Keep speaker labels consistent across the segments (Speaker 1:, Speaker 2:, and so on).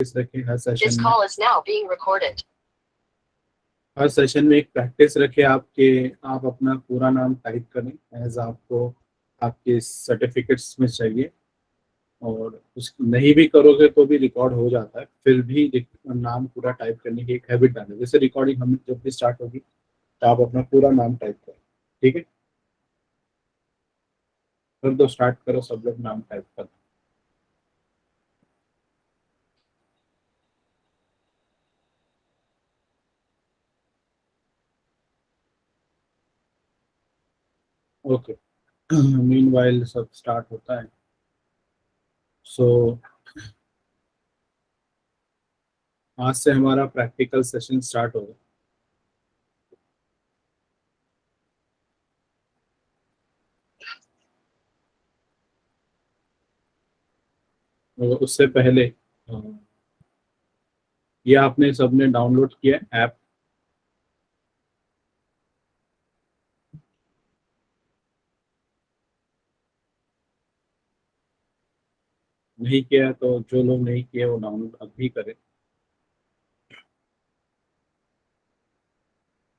Speaker 1: रखें हर
Speaker 2: This
Speaker 1: session में।
Speaker 2: call is now being recorded.
Speaker 1: Her session में एक प्रैक्टिस रखें आप अपना पूरा नाम टाइप करें एज आपको आपके सर्टिफिकेट्स में चाहिए, और उस नहीं भी करोगे तो भी रिकॉर्ड हो जाता है, फिर भी नाम पूरा टाइप करने की एक हैबिट डालें। जैसे रिकॉर्डिंग हम जब भी स्टार्ट होगी तो आप अपना पूरा नाम टाइप करें, ठीक है? फिर तो स्टार्ट करो, सब लोग नाम टाइप करो। ओके, मीनवाइल सब स्टार्ट होता है। सो आज से हमारा प्रैक्टिकल सेशन स्टार्ट होगा। तो उससे पहले ये आपने सबने डाउनलोड किया ऐप? नहीं किया तो जो लोग नहीं किए वो डाउनलोड अभी करें।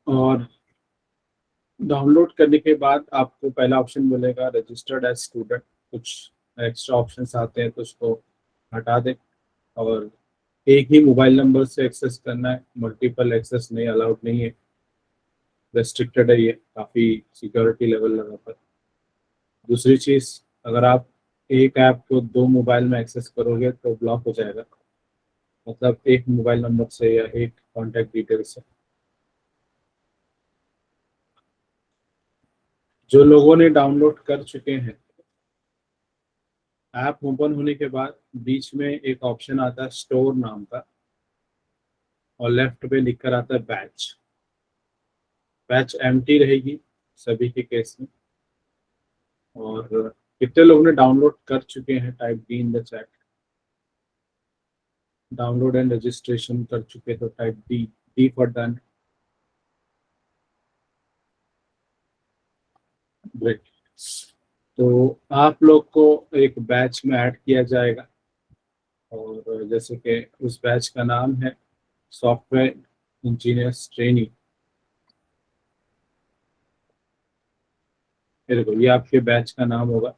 Speaker 1: और डाउनलोड करने के बाद आपको पहला ऑप्शन मिलेगा रजिस्टर्ड एज स्टूडेंट। कुछ एक्स्ट्रा ऑप्शंस आते हैं तो उसको हटा दें, और एक ही मोबाइल नंबर से एक्सेस करना है, मल्टीपल एक्सेस नहीं, अलाउड नहीं है, रेस्ट्रिक्टेड है, ये काफ़ी सिक्योरिटी लेवल लगा पर। दूसरी चीज़, अगर आप एक ऐप को दो मोबाइल में एक्सेस करोगे तो ब्लॉक हो जाएगा, मतलब एक मोबाइल नंबर से या एक कॉन्टैक्ट डिटेल से। जो लोगों ने डाउनलोड कर चुके हैं, ऐप ओपन होने के बाद बीच में एक ऑप्शन आता है स्टोर नाम का, और लेफ्ट पे लिख कर आता है बैच। बैच एम्प्टी रहेगी सभी के केस में। और कितने लोगों ने डाउनलोड कर चुके हैं, type D in the chat. Download and registration कर चुके तो type D, D for done. Great. तो आप लोग को एक बैच में ऐड किया जाएगा, और जैसे कि उस बैच का नाम है सॉफ्टवेयर इंजीनियर्स ट्रेनिंग। देखो ये आपके बैच का नाम होगा,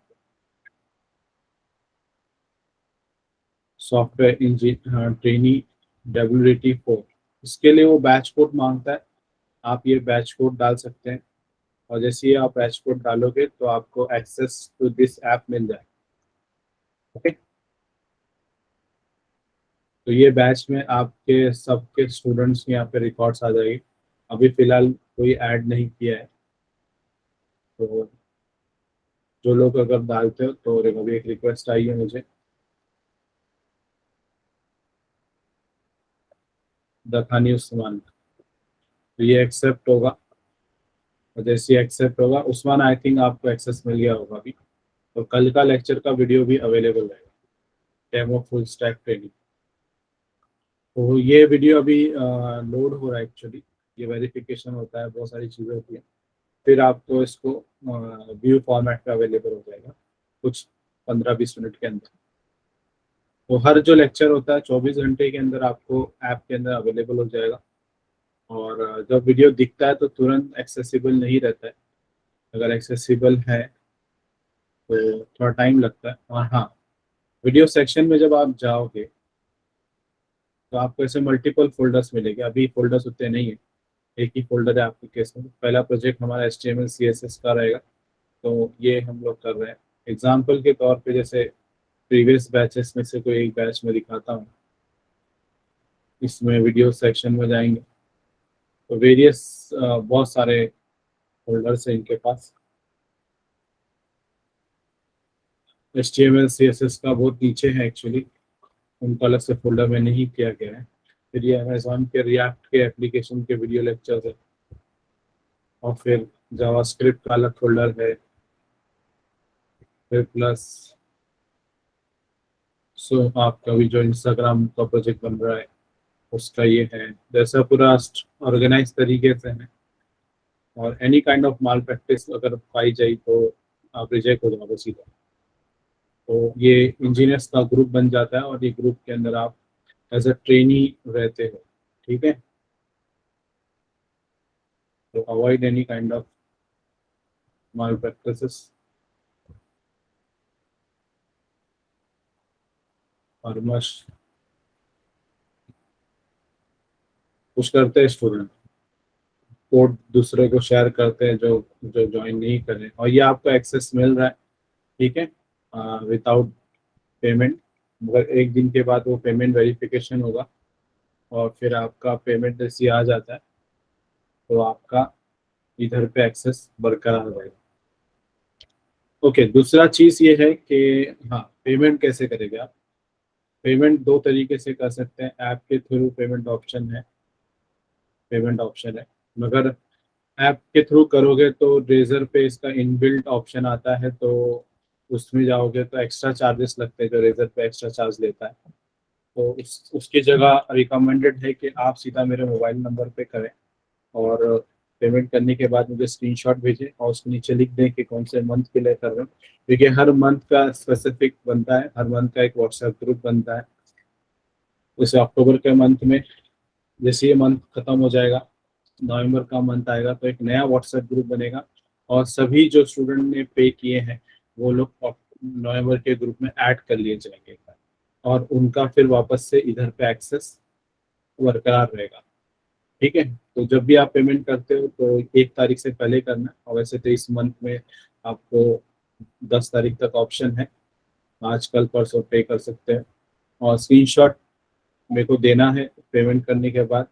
Speaker 1: सॉफ्टवेयर इंजीनियर ट्रेनी WT4। इसके लिए वो बैच कोड मांगता है, आप ये बैच कोड डाल सकते हैं, और जैसे ही आप बैच कोड डालोगे तो आपको एक्सेस टू दिस ऐप मिल जाए। ओके, तो ये बैच में आपके सबके स्टूडेंट्स की यहाँ पे रिकॉर्ड्स आ जाएगी। अभी फिलहाल कोई ऐड नहीं किया है, तो जो लोग अगर डालते हो तो अभी एक रिक्वेस्ट आई है मुझे, दखानी उस्मान, तो ये एक्सेप्ट होगा, और जैसे एक्सेप्ट होगा उस्मान, आई थिंक आपको एक्सेस मिल गया होगा अभी। तो कल का लेक्चर का वीडियो भी अवेलेबल रहेगा, डेमो फुल स्टैक ट्रेनिंग। तो ये वीडियो अभी लोड हो रहा है एक्चुअली, ये वेरिफिकेशन होता है, बहुत सारी चीज़ें होती हैं, फिर आपको इसको व्यू फॉर्मेट पे अवेलेबल हो जाएगा कुछ 15-20 मिनट के अंदर। तो हर जो लेक्चर होता है 24 घंटे के अंदर आपको ऐप के अंदर अवेलेबल हो जाएगा, और जब वीडियो दिखता है तो तुरंत एक्सेसिबल नहीं रहता है, अगर एक्सेसिबल है तो थोड़ा टाइम लगता है। और हाँ, वीडियो सेक्शन में जब आप जाओगे तो आपको ऐसे मल्टीपल फोल्डर्स मिलेंगे। अभी फोल्डर्स उतने नहीं है, एक ही फोल्डर है आपके केस में। पहला प्रोजेक्ट हमारा HTML CSS का रहेगा, तो ये हम लोग कर रहे हैं एग्जाम्पल के तौर पे। जैसे प्रीवियस बैचेस में से कोई एक बैच में दिखाता हूँ, इसमें वीडियो सेक्शन में जाएंगे तो वेरियस बहुत सारे फोल्डर्स हैं इनके पास। HTML CSS का बहुत नीचे है एक्चुअली, उनका अलग से फोल्डर में नहीं किया गया है। फिर ये अमेजोन के रिएक्ट के एप्लीकेशन के वीडियो लेक्चर्स है, और फिर जावास्क्रिप्ट का अलग फोल्डर है, फिर प्लस आपका भी जो इंस्टाग्राम का प्रोजेक्ट बन रहा है उसका ये है। जैसा पूरा ऑर्गेनाइज तरीके से है, और any kind of mall practice अगर पाई जाए तो आप रिजेक्ट हो जाओगे सीधा। तो ये इंजीनियर्स का ग्रुप बन जाता है, और ये ग्रुप के अंदर आप एज अ ट्रेनी रहते हो, ठीक है। तो avoid any kind of mall practices और मस्ट कुछ करते हैं स्टूडेंट कोड दूसरे को शेयर करते हैं जो जो ज्वाइन नहीं कर रहे, और ये आपको एक्सेस मिल रहा है, ठीक है, विदाउट पेमेंट। मगर एक दिन के बाद वो पेमेंट वेरिफिकेशन होगा और फिर आपका पेमेंट जैसे आ जाता है तो आपका इधर पे एक्सेस बरकरार रहेगा। ओके, दूसरा चीज ये है कि हाँ, पेमेंट कैसे करेंगे आप। पेमेंट दो तरीके से कर सकते हैं, ऐप के थ्रू पेमेंट ऑप्शन है। मगर ऐप के थ्रू करोगे तो रेजर पे इसका इनबिल्ट ऑप्शन आता है, तो उसमें जाओगे तो एक्स्ट्रा चार्जेस लगते हैं जो रेजर पे एक्स्ट्रा चार्ज लेता है। तो उसकी जगह रिकमेंडेड है कि आप सीधा मेरे मोबाइल नंबर पे करें और पेमेंट करने के बाद मुझे स्क्रीनशॉट भेजें और उसके नीचे लिख दें कि कौन से मंथ के लिए कर रहे हो, क्योंकि हर मंथ का स्पेसिफिक बनता है, हर मंथ का एक व्हाट्सएप ग्रुप बनता है। जैसे अक्टूबर के मंथ में, जैसे ये मंथ खत्म हो जाएगा, नवंबर का मंथ आएगा तो एक नया व्हाट्सएप ग्रुप बनेगा और सभी जो स्टूडेंट ने पे किए हैं वो लोग नवंबर के ग्रुप में ऐड कर लिए जाएंगे और उनका फिर वापस से इधर पे एक्सेस बरकरार रहेगा, ठीक है। तो जब भी आप पेमेंट करते हो तो 1 तारीख से पहले करना है, और वैसे तो इस मंथ में आपको 10 तारीख तक ऑप्शन है, आज कल परसों पे कर सकते हैं। और स्क्रीनशॉट मेरे को देना है पेमेंट करने के बाद,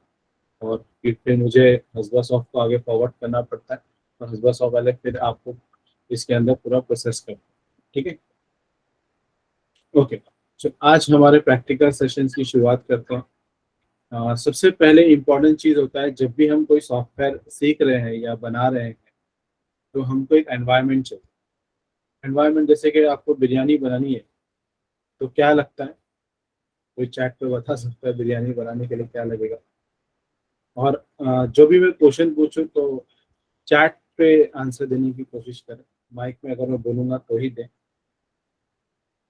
Speaker 1: और फिर मुझे हसबा सॉफ्ट को आगे फॉरवर्ड करना पड़ता है और हसबा सॉफ्ट वाले फिर आपको इसके अंदर पूरा प्रोसेस करते हैं, ठीक है। ओके, तो आज हमारे प्रैक्टिकल सेशंस की शुरुआत करते हैं। सबसे पहले इम्पोर्टेंट चीज़ होता है, जब भी हम कोई सॉफ्टवेयर सीख रहे हैं या बना रहे हैं तो हमको एक एनवायरनमेंट चाहिए। एनवायरनमेंट जैसे कि आपको बिरयानी बनानी है तो क्या लगता है, कोई चैट पे बता सकता है बिरयानी बनाने के लिए क्या लगेगा। और जो भी मैं क्वेश्चन पूछूं तो चैट पे आंसर देने की कोशिश करें, माइक में अगर मैं बोलूंगा तो ही दें।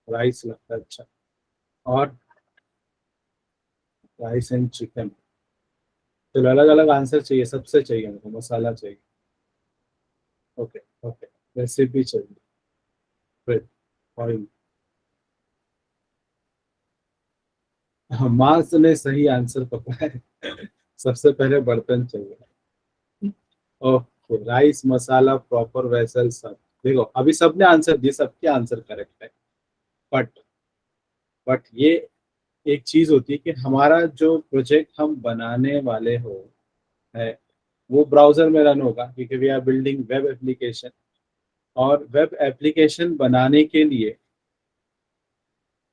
Speaker 1: राइस लगता है अच्छा, और राइस एंड चिकन, तो अलग अलग आंसर चाहिए, सबसे चाहिए हमको, मसाला चाहिए। ओके, ओके, रेसिपी चाहिए, फिर ऑयल। हाँ, मांस ने सही आंसर पकड़ा है। सबसे पहले बर्तन चाहिए। ओके, राइस, मसाला, प्रॉपर वेसल, सब। देखो अभी सबने आंसर दिए, सबके आंसर करेक्ट है। बट बट ये एक चीज होती है कि हमारा जो प्रोजेक्ट हम बनाने वाले हो है वो ब्राउजर में रन होगा, क्योंकि we are building web application. और वेब एप्लीकेशन बनाने के लिए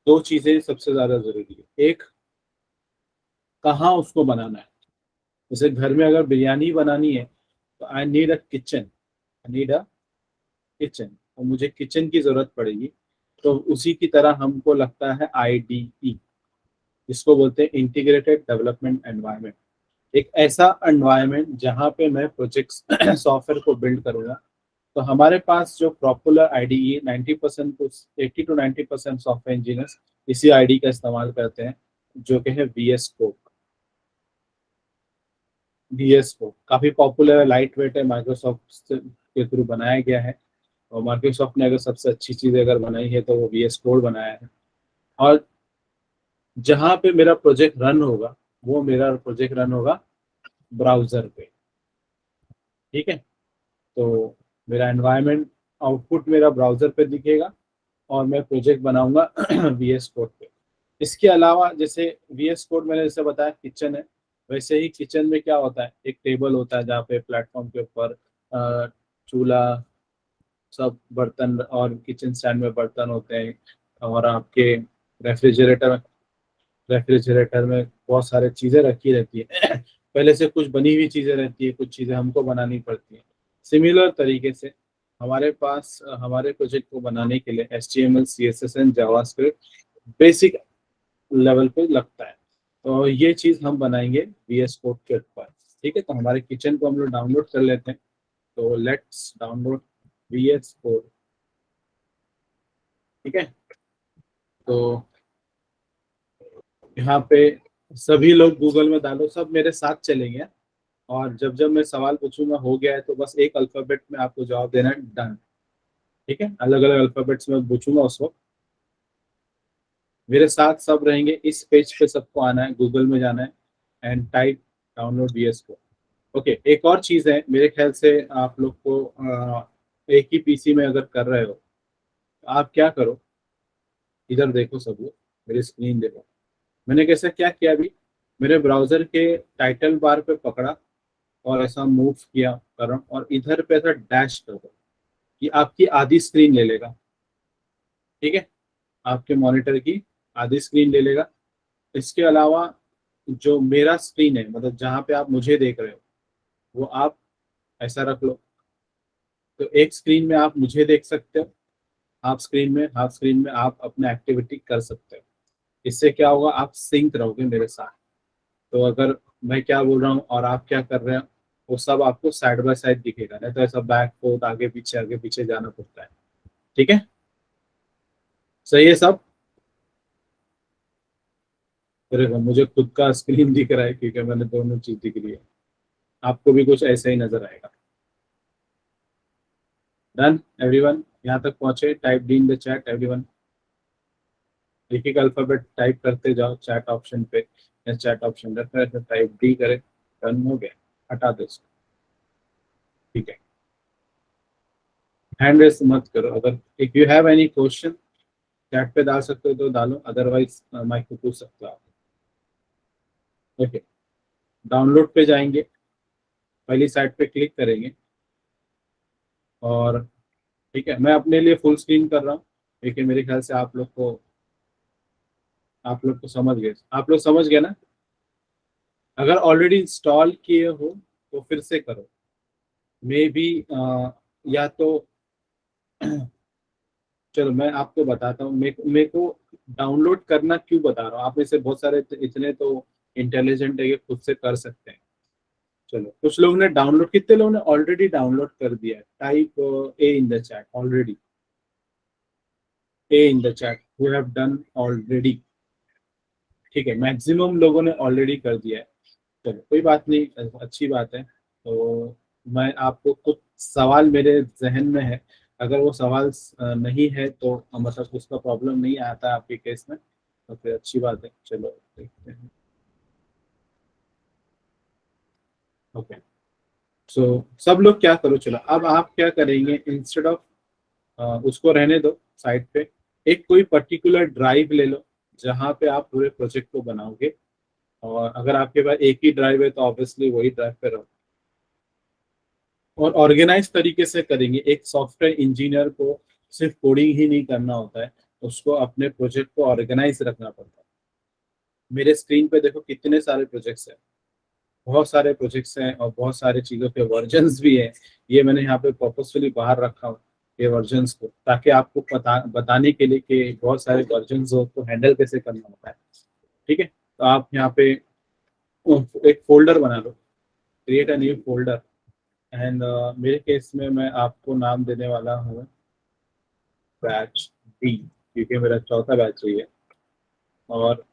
Speaker 1: दो चीजें सबसे ज्यादा जरूरी है। एक, कहाँ उसको बनाना है। जैसे घर में अगर बिरयानी बनानी है तो I need a kitchen, I need a kitchen, और मुझे किचन की जरूरत पड़ेगी। तो उसी की तरह हमको लगता है आईडीई, जिसको बोलते हैं इंटीग्रेटेड डेवलपमेंट एनवायरनमेंट। एक ऐसा एनवायरनमेंट जहाँ पे मैं प्रोजेक्ट सॉफ्टवेयर को बिल्ड करूंगा। तो हमारे पास जो popular IDE 90% to 80 to 90% software engineers इसी आईडी का इस्तेमाल करते हैं, जो कि है वीएस कोड। वीएस कोड काफी पॉपुलर है, लाइट वेट है, माइक्रोसॉफ्ट के थ्रू बनाया गया है। और माइक्रोसॉफ्ट ने अगर सबसे अच्छी चीज अगर बनाई है तो वो वीएस कोड बनाया है। और जहाँ पे मेरा प्रोजेक्ट रन होगा वो मेरा प्रोजेक्ट रन होगा ब्राउजर पे, ठीक है। तो मेरा एनवायरनमेंट आउटपुट मेरा ब्राउजर पे दिखेगा और मैं प्रोजेक्ट बनाऊंगा वीएस कोड पे। इसके अलावा जैसे वीएस कोड मैंने जैसे बताया किचन है, वैसे ही किचन में क्या होता है, एक टेबल होता है जहाँ पे प्लेटफॉर्म के ऊपर चूल्हा, सब बर्तन, और किचन स्टैंड में बर्तन होते हैं। और आपके रेफ्रिजरेटर रेफ्रिजरेटर में बहुत सारी चीज़ें रखी रहती है। पहले से कुछ बनी हुई चीज़ें रहती है, कुछ चीज़ें हमको बनानी पड़ती हैं। सिमिलर तरीके से हमारे पास हमारे प्रोजेक्ट को बनाने के लिए HTML, CSS and JavaScript basic level पे लगता है। तो ये चीज़ हम बनाएंगे VS कोड के ऊपर, ठीक है। तो हमारे किचन को हम लोग डाउनलोड कर लेते हैं। तो लेट्स डाउनलोड VS कोड, ठीक है। तो यहाँ पे सभी लोग गूगल में डालो, सब मेरे साथ चलेंगे। और जब जब मैं सवाल पूछूंगा हो गया है तो बस एक अल्फाबेट में आपको जवाब देना है, डन। ठीक है, अलग अलग अल्फाबेट्स में पूछूंगा उस वक्त, मेरे साथ सब रहेंगे। इस पेज पे सबको आना है, गूगल में जाना है एंड टाइप डाउनलोड VS को। ओके, एक और चीज है, मेरे ख्याल से आप लोग को एक ही पीसी में अगर कर रहे हो तो आप क्या करो, इधर देखो सब लोग, मेरी स्क्रीन देखो। मैंने कैसे क्या किया अभी, मेरे ब्राउजर के टाइटल बार पे पकड़ा और ऐसा मूव किया कर रहा हूं, और इधर पे ऐसा डैश कर दो कि आपकी आधी स्क्रीन ले लेगा। ठीक है, आपके मॉनिटर की आधी स्क्रीन ले लेगा। इसके अलावा जो मेरा स्क्रीन है, मतलब जहाँ पे आप मुझे देख रहे हो, वो आप ऐसा रख लो। तो एक स्क्रीन में आप मुझे देख सकते हो, हाफ स्क्रीन में आप अपना एक्टिविटी कर सकते हो। इससे क्या होगा, आप सिंक रहोगे मेरे साथ। तो अगर मैं क्या बोल रहा हूँ और आप क्या कर रहे हो, वो सब आपको साइड बाय साइड दिखेगा, नहीं तो ऐसा बैक फोर्थ आगे पीछे जाना पड़ता है। ठीक है, सही है सब। देखो मुझे खुद का स्क्रीन दिख रहा है क्योंकि मैंने दोनों चीज दिख रही है, आपको भी कुछ ऐसा ही नजर आएगा। डन एवरीवन, यहाँ तक पहुंचे, type D in the chat everyone. एक एक अल्फाबेट टाइप करते जाओ चैट ऑप्शन पे, या चैट ऑप्शन रखा है टाइप डी करे। डन हो गया, हटा दो इसको। ठीक है, हैंड रेस मत करो, अगर if you have any question chat पे डाल सकते हो तो डालो, अदरवाइज माइक को पूछ सकते हो आप। ओके, डाउनलोड पे जाएंगे, पहली साइट पे क्लिक करेंगे, और ठीक है, मैं अपने लिए फुल स्क्रीन कर रहा हूँ क्योंकि मेरे ख्याल से आप लोग को समझ गए, आप लोग समझ गए ना। अगर ऑलरेडी इंस्टॉल किए हो तो फिर से करो, मे बी, या तो चलो मैं आपको बताता हूँ, मेरे को डाउनलोड करना क्यों बता रहा हूँ। आप में से बहुत सारे इतने तो इंटेलिजेंट है कि खुद से कर सकते हैं। चलो, कुछ लोगों ने डाउनलोड, कितने लोगों ने ऑलरेडी डाउनलोड कर दिया है, type A in the chat already, A in the chat who have done already. ठीक है, मैक्सिमम लोगों ने ऑलरेडी कर दिया है। चलो कोई बात नहीं, अच्छी बात है। तो मैं आपको कुछ सवाल मेरे जहन में है, अगर वो सवाल नहीं है तो मतलब उसका प्रॉब्लम नहीं आता आपके केस में, तो फिर अच्छी बात है। चलो देखते हैं। ओके, सो सब लोग क्या करो, चलो अब आप क्या करेंगे, इंस्टेड ऑफ उसको रहने दो साइड पे, एक कोई पर्टिकुलर ड्राइव ले लो जहाँ पे आप पूरे प्रोजेक्ट को बनाओगे। और अगर आपके पास एक ही ड्राइव है तो ऑब्वियसली वही ड्राइव पे रहो, और ऑर्गेनाइज तरीके से करेंगे। एक सॉफ्टवेयर इंजीनियर को सिर्फ कोडिंग ही नहीं करना होता है, उसको अपने प्रोजेक्ट को ऑर्गेनाइज रखना पड़ता है। मेरे स्क्रीन पे देखो कितने सारे प्रोजेक्ट्स हैं, बहुत सारे प्रोजेक्ट्स हैं और बहुत सारे चीज़ों के वर्जन्स भी हैं। ये मैंने यहाँ पे पर्पसफुली बाहर रखा हूँ ये वर्जन्स को, ताकि आपको बताने के लिए कि बहुत सारे वर्जन्स हो तो हैंडल कैसे करना होता है। ठीक है, तो आप यहाँ पे एक फोल्डर बना लो, create a new folder, and मेरे केस में मैं आपको नाम देने वाला हूँ बैच बी, क्योंकि मेरा चौथा बैच ही है। और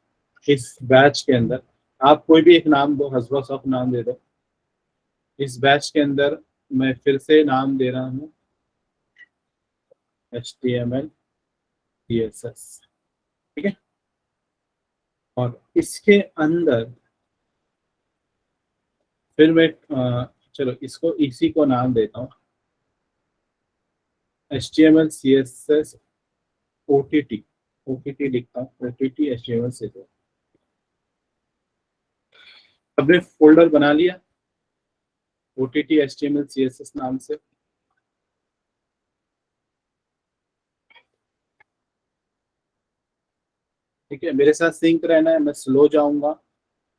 Speaker 1: इस बैच के अंदर आप कोई भी एक नाम दो, हसबा सब नाम दे दो। इस बैच के अंदर मैं फिर से नाम दे रहा हूँ HTML CSS। ठीक है, और इसके अंदर फिर मैं चलो इसको इसी को नाम देता हूँ HTML CSS OTT। OTT लिखता हूँ, OTT HTML CSS। हमने फोल्डर बना लिया OTT HTML CSS नाम से। ठीक है, मेरे साथ सिंक रहना है, मैं स्लो जाऊंगा,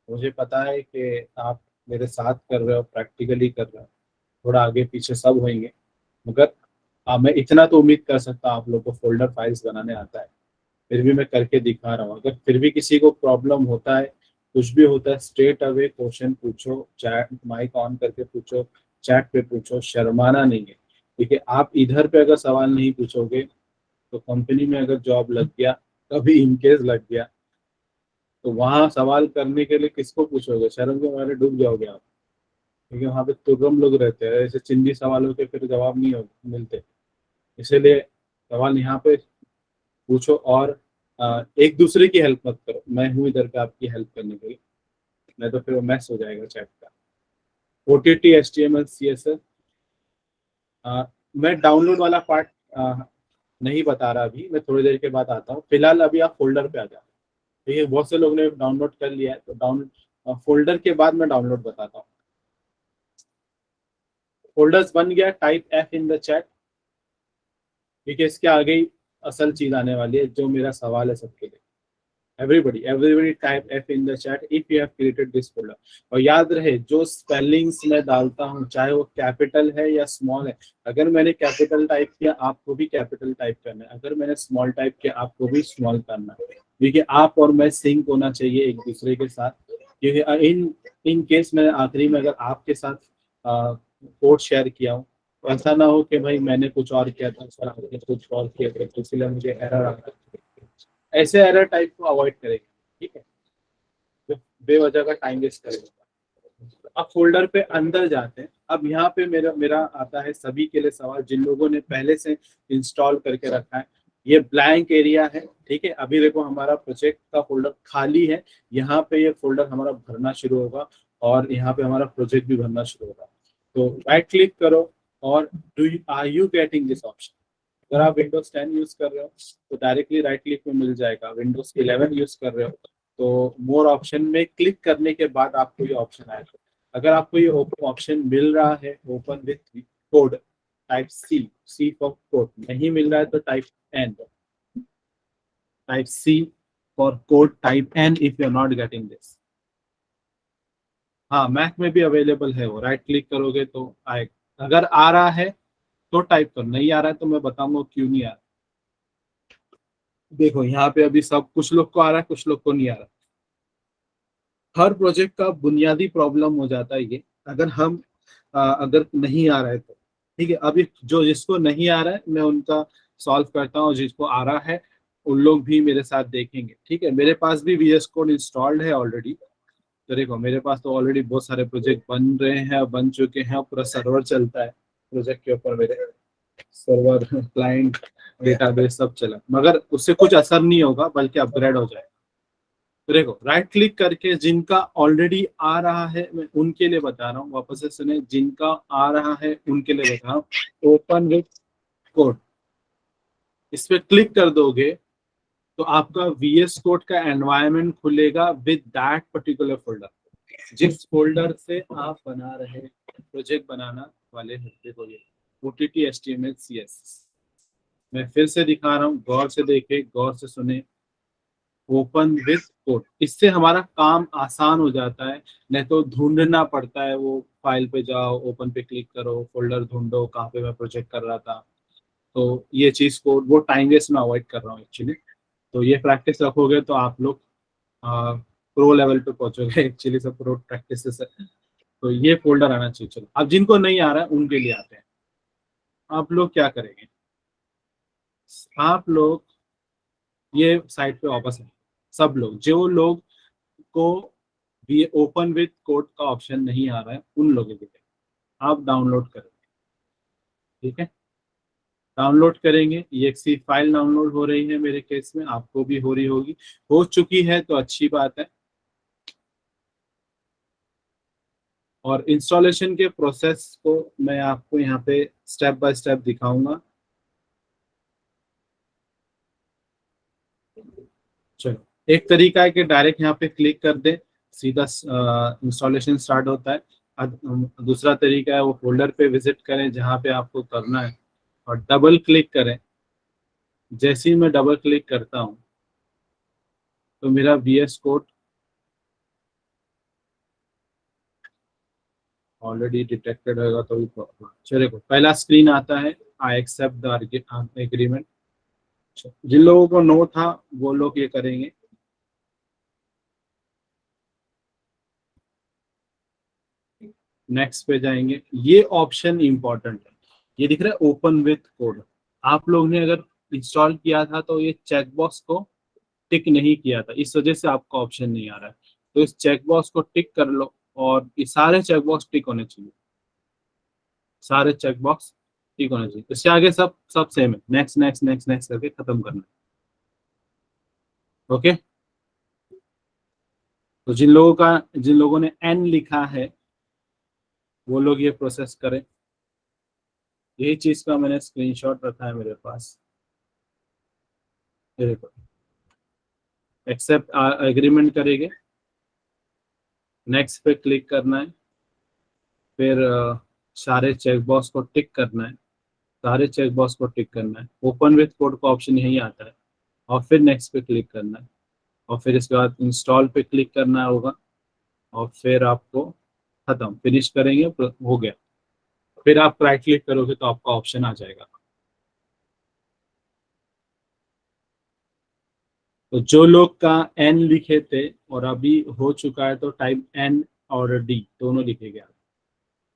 Speaker 1: मुझे पता है कि आप मेरे साथ कर रहे हो, प्रैक्टिकली कर रहे हो, थोड़ा आगे पीछे सब होंगे, मगर मैं इतना तो उम्मीद कर सकता हूँ आप लोग को फोल्डर फाइल्स बनाने आता है। फिर भी मैं करके दिखा रहा हूँ, अगर फिर भी किसी को प्रॉब्लम होता है, कुछ भी होता है, स्ट्रेट अवे क्वेश्चन पूछो, चैट माइक ऑन करके पूछो, चैट पे पूछो, शर्माना नहीं है। क्योंकि आप इधर पे अगर सवाल नहीं पूछोगे तो कंपनी में अगर जॉब लग गया, कभी इनकेस लग गया, तो वहां सवाल करने के लिए किसको पूछोगे? शर्म के मारे डूब जाओगे आप, क्योंकि वहां पे तुर्रम लोग रहते हैं, ऐसे चिंदी सवालों के फिर जवाब नहीं मिलते। इसीलिए सवाल यहाँ पे पूछो और एक दूसरे की हेल्प मत करो। मैं हूँ इधर पे आपकी हेल्प करने के लिए, नहीं तो फिर वो मैस हो जाएगा चैट का। OTT HTML CSS मैं डाउनलोड वाला पार्ट नहीं बता रहा अभी, मैं थोड़ी देर के बाद आता हूँ। फिलहाल अभी आप फोल्डर पे आ जाओ, ठीक है? बहुत से लोग ने डाउनलोड कर लिया है, तो डाउनलोड फोल्डर के बाद मैं डाउनलोड बताता हूँ। फोल्डर्स बन गया, type F in the chat, ठीक है? इसके आगे ही असल चीज आने वाली है, जो मेरा सवाल है सबके लिए। everybody type F in the chat if you have created this folder। और याद रहे, जो स्पेलिंग्स मैं डालता हूँ चाहे वो कैपिटल है या स्मॉल है, अगर मैंने कैपिटल टाइप किया आपको भी कैपिटल टाइप करना है, अगर मैंने स्मॉल टाइप किया आपको भी स्मॉल करना है, क्योंकि आप और मैं सिंक होना चाहिए एक दूसरे के साथ। क्योंकि इन केस मैं आखिरी में अगर आपके साथ कोड शेयर किया हूँ, तो ऐसा ना हो कि भाई मैंने कुछ और किया था सर आपने कुछ और किया था, तो इसलिए मुझे एरर आ रहा है। ऐसे एरर टाइप को अवॉइड करेंगे, ठीक है? तो बेवजह का टाइम वेस्ट करेंगे। अब फोल्डर पे अंदर जाते हैं। अब यहाँ पे मेरा मेरा आता है सभी के लिए सवाल जिन लोगों ने पहले से इंस्टॉल करके रखा है। ये ब्लैंक एरिया है, ठीक है? अभी देखो हमारा प्रोजेक्ट का फोल्डर खाली है, यहाँ पे ये फोल्डर हमारा भरना शुरू होगा और यहाँ पे हमारा प्रोजेक्ट भी भरना शुरू होगा। तो राइट क्लिक करो और are you getting this option? अगर आप विंडोज 10 यूज कर रहे हो तो डायरेक्टली राइट क्लिक में मिल जाएगा। विंडोज 11 यूज कर रहे हो तो मोर ऑप्शन में क्लिक करने के बाद आपको ये ऑप्शन आएगा। अगर आपको ये ऑप्शन मिल रहा है open with code, type C for code. नहीं मिल रहा है तो type C for code, type N if you are not getting this. हाँ, मैक में भी अवेलेबल है वो, राइट क्लिक करोगे तो आएगा। अगर आ रहा है तो टाइप करो, नहीं आ रहा है तो मैं बताऊंगा क्यों नहीं आ रहा। देखो यहाँ पे अभी सब कुछ लोग को आ रहा है, कुछ लोग को नहीं आ रहा। हर प्रोजेक्ट का बुनियादी प्रॉब्लम हो जाता है ये, अगर हम अगर नहीं आ रहा है तो, ठीक है? अभी जो जिसको नहीं आ रहा है मैं उनका सॉल्व करता हूँ, जिसको आ रहा है उन लोग भी मेरे साथ देखेंगे, ठीक है? मेरे पास भी VS कोड इंस्टॉल्ड है ऑलरेडी। तो देखो मेरे पास तो ऑलरेडी बहुत सारे प्रोजेक्ट बन रहे हैं, बन चुके हैं, पूरा सर्वर चलता है प्रोजेक्ट के ऊपर। मेरे सर्वर, क्लाइंट, डेटाबेस सब चला, मगर उससे कुछ असर नहीं होगा बल्कि अपग्रेड हो जाएगा। तो देखो राइट क्लिक करके जिनका ऑलरेडी आ रहा है मैं उनके लिए बता रहा हूँ, वापस से सुने, जिनका आ रहा है उनके लिए बता रहा हूँ। ओपन विथ कोड, इस पे क्लिक कर दोगे तो आपका VS कोड का एनवायरनमेंट खुलेगा विद दैट पर्टिकुलर फोल्डर, जिस फोल्डर से आप बना रहे प्रोजेक्ट बनाना वाले हैं। देखो ये OTT HTML CSS मैं फिर से दिखा रहा हूँ, गौर से देखे, गौर से सुने। ओपन विथ कोड, इससे हमारा काम आसान हो जाता है, नहीं तो ढूंढना पड़ता है। वो फाइल पे जाओ, ओपन पे क्लिक करो, फोल्डर ढूंढो कहाँ पे मैं प्रोजेक्ट कर रहा था। तो ये चीज को, वो टाइम वेस्ट में अवॉइड कर रहा हूँ एक्चुअली। तो ये प्रैक्टिस रखोगे तो आप लोग प्रो लेवल पे पहुंचोगे। एक्चुअली सब प्रो प्रैक्टिस है। तो ये फोल्डर आना चाहिए। चलो अब जिनको नहीं आ रहा है उनके लिए आते हैं। आप लोग क्या करेंगे? आप लोग ये साइट पे वापस आए। सब लोग, जो लोग को भी ओपन विथ कोड का ऑप्शन नहीं आ रहा है उन लोगों के लिए आप डाउनलोड करेंगे, ठीक है? डाउनलोड करेंगे, exe फाइल डाउनलोड हो रही है मेरे केस में, आपको भी हो रही होगी। हो चुकी है तो अच्छी बात है। और इंस्टॉलेशन के प्रोसेस को मैं आपको यहाँ पे स्टेप बाय स्टेप दिखाऊंगा। चलो, एक तरीका है कि डायरेक्ट यहाँ पे क्लिक कर दें, सीधा इंस्टॉलेशन स्टार्ट होता है। दूसरा तरीका है वो फोल्डर पे विजिट करें जहाँ पे आपको करना है और डबल क्लिक करें। जैसे ही मैं डबल क्लिक करता हूँ तो मेरा VS कोड ऑलरेडी डिटेक्टेड होगा तो भी प्रॉब्लम। चलो देखो पहला स्क्रीन आता है, आई एक्सेप्ट द एग्रीमेंट। जिन लोगों को नो था वो लोग ये करेंगे। नेक्स्ट पे जाएंगे, ये ऑप्शन इंपॉर्टेंट है, ये दिख रहा है ओपन विथ कोड। आप लोग ने अगर इंस्टॉल किया था तो ये चेकबॉक्स को टिक नहीं किया था, इस वजह से आपका ऑप्शन नहीं आ रहा है। तो इस चेकबॉक्स को टिक कर लो और ये सारे चेकबॉक्स टिक होने चाहिए, सारे चेकबॉक्स टिक होने चाहिए। इसके आगे सब सब सेम है, नेक्स्ट नेक्स्ट नेक्स्ट नेक्स्ट करके खत्म करना है। ओके, तो जिन लोगों ने एन लिखा है वो लोग ये प्रोसेस करें। यही चीज का मैंने स्क्रीनशॉट रखा है मेरे पास। ये देखो, एक्सेप्ट एग्रीमेंट करेंगे, नेक्स्ट पे क्लिक करना है, फिर सारे चेकबॉक्स को टिक करना है, सारे चेकबॉक्स को टिक करना है, ओपन विथ कोड का ऑप्शन यही आता है, और फिर नेक्स्ट पे क्लिक करना है, और फिर इसके बाद इंस्टॉल पे क्लिक करना होगा, और फिर आपको खत्म, फिनिश करेंगे, हो गया। फिर आप राइट क्लिक करोगे तो आपका ऑप्शन आ जाएगा। तो जो लोग का एन लिखे थे और अभी हो चुका है तो टाइप एन और डी दोनों लिखेंगे आप,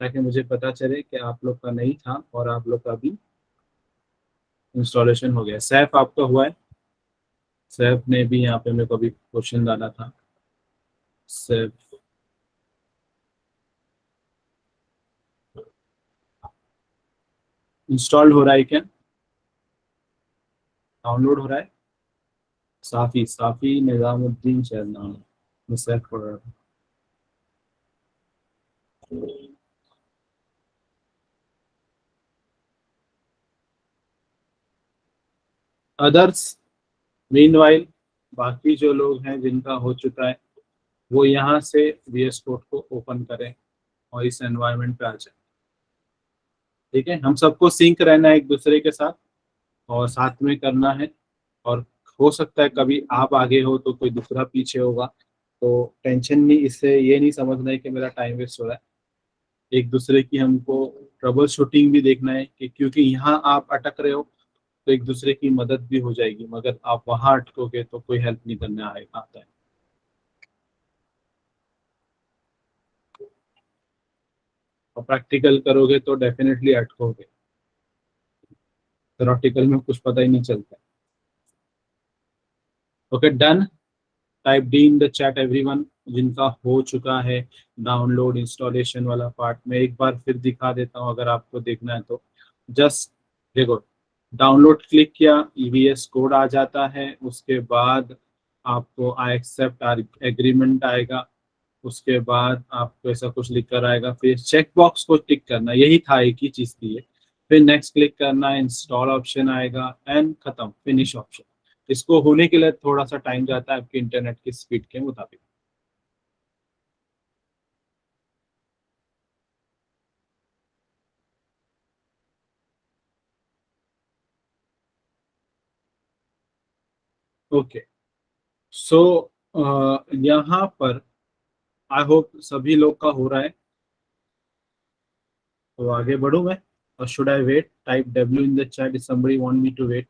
Speaker 1: ताकि मुझे पता चले कि आप लोग का नहीं था और आप लोग का भी इंस्टॉलेशन हो गया। सैफ आपका हुआ है, सैफ ने भी यहाँ पे मेरे को अभी क्वेश्चन डाला था। सैफ इंस्टॉल्ड हो रहा है क्या, डाउनलोड हो रहा है? साफी साफी निजामुद्दीन शायद नाम है, मैं सैफ पढ़ रहा था। अदर्स मीनवाइल, बाकी जो लोग हैं जिनका हो चुका है वो यहाँ से VS कोड को ओपन करें और इस एनवायरनमेंट पे आ जाए। ठीक है, हम सबको सिंक रहना है एक दूसरे के साथ और साथ में करना है। और हो सकता है कभी आप आगे हो तो कोई दूसरा पीछे होगा, तो टेंशन नहीं, इससे ये नहीं समझना है कि मेरा टाइम वेस्ट हो रहा है। एक दूसरे की हमको ट्रबल शूटिंग भी देखना है कि क्योंकि यहाँ आप अटक रहे हो तो एक दूसरे की मदद भी हो जाएगी, मगर आप वहां अटकोगे तो कोई हेल्प नहीं करने आएगा आता है। और प्रैक्टिकल करोगे तो डेफिनेटली अटकोगे, थ्योरेटिकल में कुछ पता ही नहीं चलता। Okay done, type D in the chat everyone जिनका हो चुका है डाउनलोड इंस्टॉलेशन वाला पार्ट। मैं एक बार फिर दिखा देता हूँ अगर आपको देखना है तो। जस्ट देखो, डाउनलोड क्लिक किया, EVS कोड आ जाता है, उसके बाद आपको आई एक्सेप्ट एग्रीमेंट आएगा, उसके बाद आपको ऐसा कुछ लिख कर आएगा, फिर चेक बॉक्स को टिक करना, यही था, एक ही चीज थी ये। फिर नेक्स्ट क्लिक करना, इंस्टॉल ऑप्शन आएगा एंड खत्म, फिनिश ऑप्शन। इसको होने के लिए थोड़ा सा टाइम जाता है आपके इंटरनेट की स्पीड के मुताबिक। ओके, सो यहाँ पर आई होप सभी लोग का हो रहा है, तो आगे बढ़ूं मैं, और should I wait, type W in the chat if somebody want me to wait,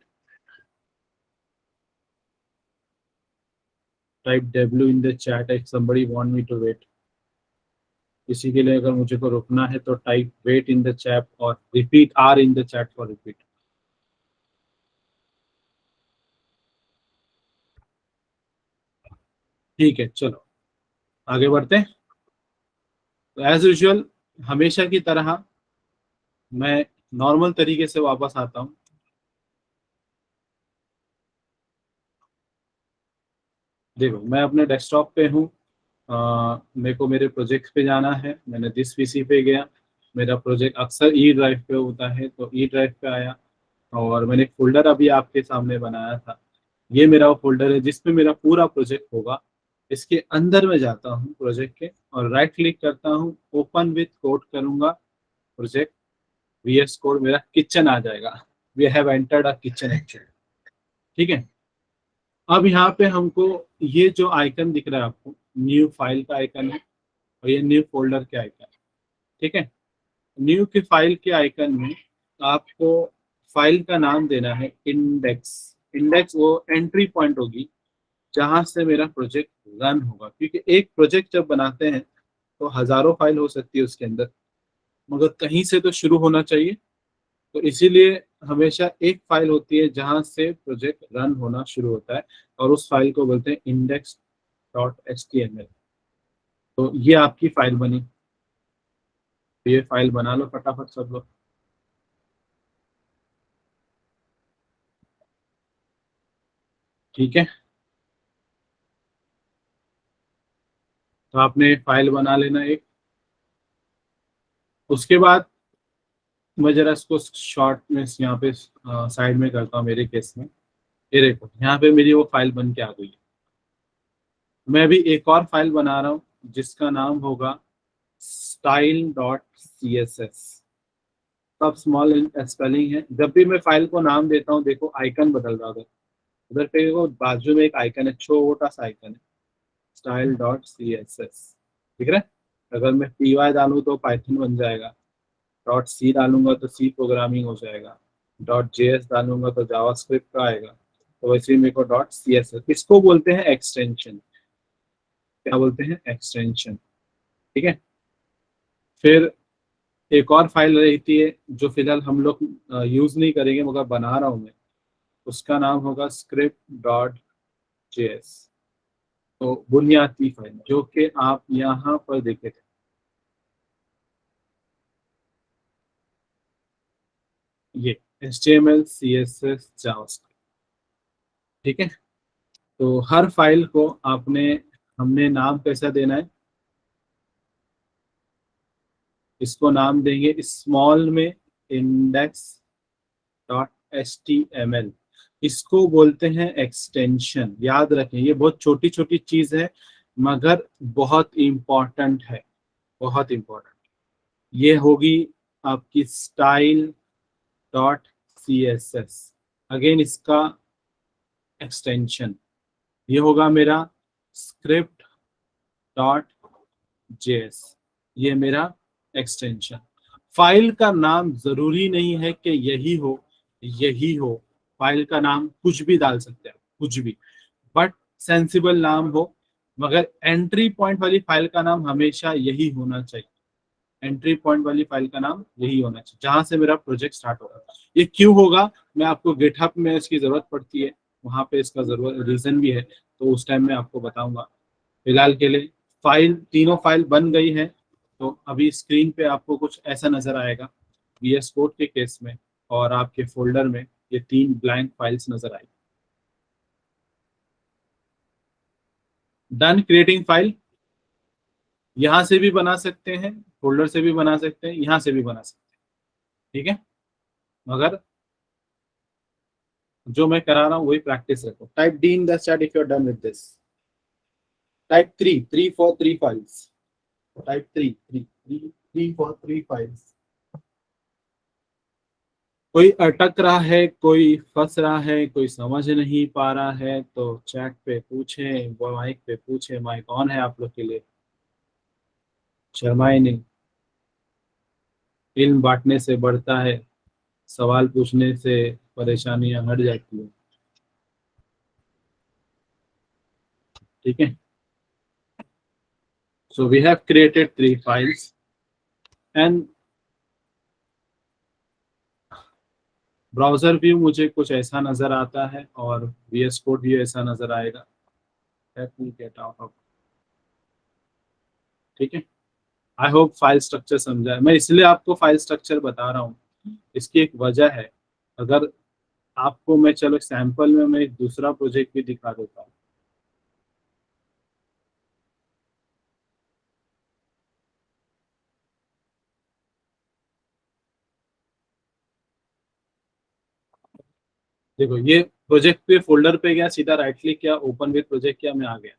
Speaker 1: type W in the chat if somebody want me to wait। इसी के लिए अगर मुझे को रुकना है तो type wait in the chat और repeat R in the chat for repeat. ठीक है, चलो आगे बढ़ते हैं। तो एज यूजुअल, हमेशा की तरह मैं नॉर्मल तरीके से वापस आता हूँ। देखो, मैं अपने डेस्कटॉप पे हूँ, मेरे को मेरे प्रोजेक्ट पे जाना है, मैंने जिस PC पे गया, मेरा प्रोजेक्ट अक्सर E ड्राइव पे होता है तो E ड्राइव पे आया, और मैंने एक फोल्डर अभी आपके सामने बनाया था, ये मेरा वो फोल्डर है जिसमें मेरा पूरा प्रोजेक्ट होगा। इसके अंदर मैं जाता हूँ प्रोजेक्ट के और राइट क्लिक करता हूँ, ओपन विथ कोड करूंगा प्रोजेक्ट, VS कोड, मेरा किचन आ जाएगा। We have entered a kitchen actually. ठीक है, अब यहाँ पे हमको ये जो आइकन दिख रहा है आपको, न्यू फाइल का आइकन है और ये न्यू फोल्डर के आइकन। ठीक है, न्यू के फाइल के आइकन में आपको फाइल का नाम देना है इंडेक्स। इंडेक्स वो एंट्री पॉइंट होगी जहां से मेरा प्रोजेक्ट रन होगा, क्योंकि एक प्रोजेक्ट जब बनाते हैं तो हजारों फाइल हो सकती है उसके अंदर, मगर कहीं से तो शुरू होना चाहिए। तो इसीलिए हमेशा एक फाइल होती है जहां से प्रोजेक्ट रन होना शुरू होता है, और उस फाइल को बोलते हैं index.html। तो ये आपकी फाइल बनी। तो ये फाइल बना लो फटाफट सब लोग। ठीक है, तो आपने फाइल बना लेना एक। उसके बाद मैं जरा इसको शॉर्ट में यहाँ पे साइड में करता हूँ मेरे केस में। ये देखो यहाँ पे मेरी वो फाइल बन के आ गई है। मैं अभी एक और फाइल बना रहा हूँ जिसका नाम होगा style.css। सब स्मॉल स्पेलिंग है। जब भी मैं फाइल को नाम देता हूँ देखो आइकन बदल रहा है। उधर पे वो बाजू में एक आइकन है, छोटा सा आइकन है, style.css। ठीक है। अगर मैं py डालूँ तो पाइथन बन जाएगा, डॉट सी डालूंगा तो सी प्रोग्रामिंग हो जाएगा, डॉट जेएस डालूंगा तो जावास्क्रिप्ट का आएगा। तो वैसे ही मेरे co dot C S S, इसको बोलते हैं एक्सटेंशन। क्या बोलते हैं? एक्सटेंशन। ठीक है। फिर एक और फाइल रहती है जो फिलहाल हम लोग यूज नहीं करेंगे मगर बना रहा हूँ मैं। उसका नाम होगा स्क्रिप्ट डॉट जेएस। तो बुनियादी फाइल जो कि आप यहाँ पर देखे थे। ये HTML CSS जावास्क्रिप्ट। ठीक है। तो हर फाइल को आपने हमने नाम कैसा देना है? इसको नाम देंगे स्मॉल में index dot H T M L. इसको बोलते हैं एक्सटेंशन। याद रखें ये बहुत छोटी छोटी चीज है मगर बहुत इंपॉर्टेंट है, बहुत इंपॉर्टेंट। ये होगी आपकी style dot C S S. Again इसका एक्सटेंशन ये होगा मेरा स्क्रिप्ट डॉट जेएस। ये मेरा एक्सटेंशन। फाइल का नाम जरूरी नहीं है कि यही हो। फाइल का नाम कुछ भी डाल सकते हैं, कुछ भी, बट सेंसिबल नाम हो। मगर एंट्री पॉइंट वाली फाइल का नाम हमेशा यही होना चाहिए। एंट्री पॉइंट वाली फाइल का नाम यही होना चाहिए जहां से मेरा प्रोजेक्ट स्टार्ट होगा। ये क्यों होगा? मैं आपको गिटहब में इसकी जरूरत पड़ती है, वहां पे इसका जरूरत रीजन भी है, तो उस टाइम में आपको बताऊंगा। फिलहाल के लिए फाइल, तीनों फाइल बन गई है। तो अभी स्क्रीन पे आपको कुछ ऐसा नजर आएगा VS कोड के केस में, और आपके फोल्डर में ये 3 ब्लैंक फाइल्स नजर आई। Done creating file. यहां से भी बना सकते हैं, फोल्डर से भी बना सकते हैं, यहां से भी बना सकते हैं। ठीक है। मगर जो मैं करा रहा हूँ वही प्रैक्टिस रखो। Type D in the chat if you are done with this. Type 3 for 3 files. Type 3 for 3 files. कोई अटक रहा है, कोई फंस रहा है, कोई समझ नहीं पा रहा है तो चैट पे पूछे, वो माइक पे पूछे। माइक ऑन है आप लोग के लिए, शर्माए नहीं। इल्म बांटने से बढ़ता है, सवाल पूछने से परेशानियां हट जाती है। ठीक है। So we have created 3 files and browser view मुझे कुछ ऐसा नजर आता है और VS कोड भी ऐसा नजर आएगा। Let me get out of. ठीक है। आई होप फाइल स्ट्रक्चर समझा है। मैं इसलिए आपको फाइल स्ट्रक्चर बता रहा हूँ, इसकी एक वजह है। अगर आपको मैं चलो सैंपल में मैं एक दूसरा प्रोजेक्ट भी दिखा देता हूँ। देखो ये प्रोजेक्ट पे फोल्डर पे गया, सीधा राइट क्लिक किया, ओपन विद प्रोजेक्ट किया, मैं आ गया।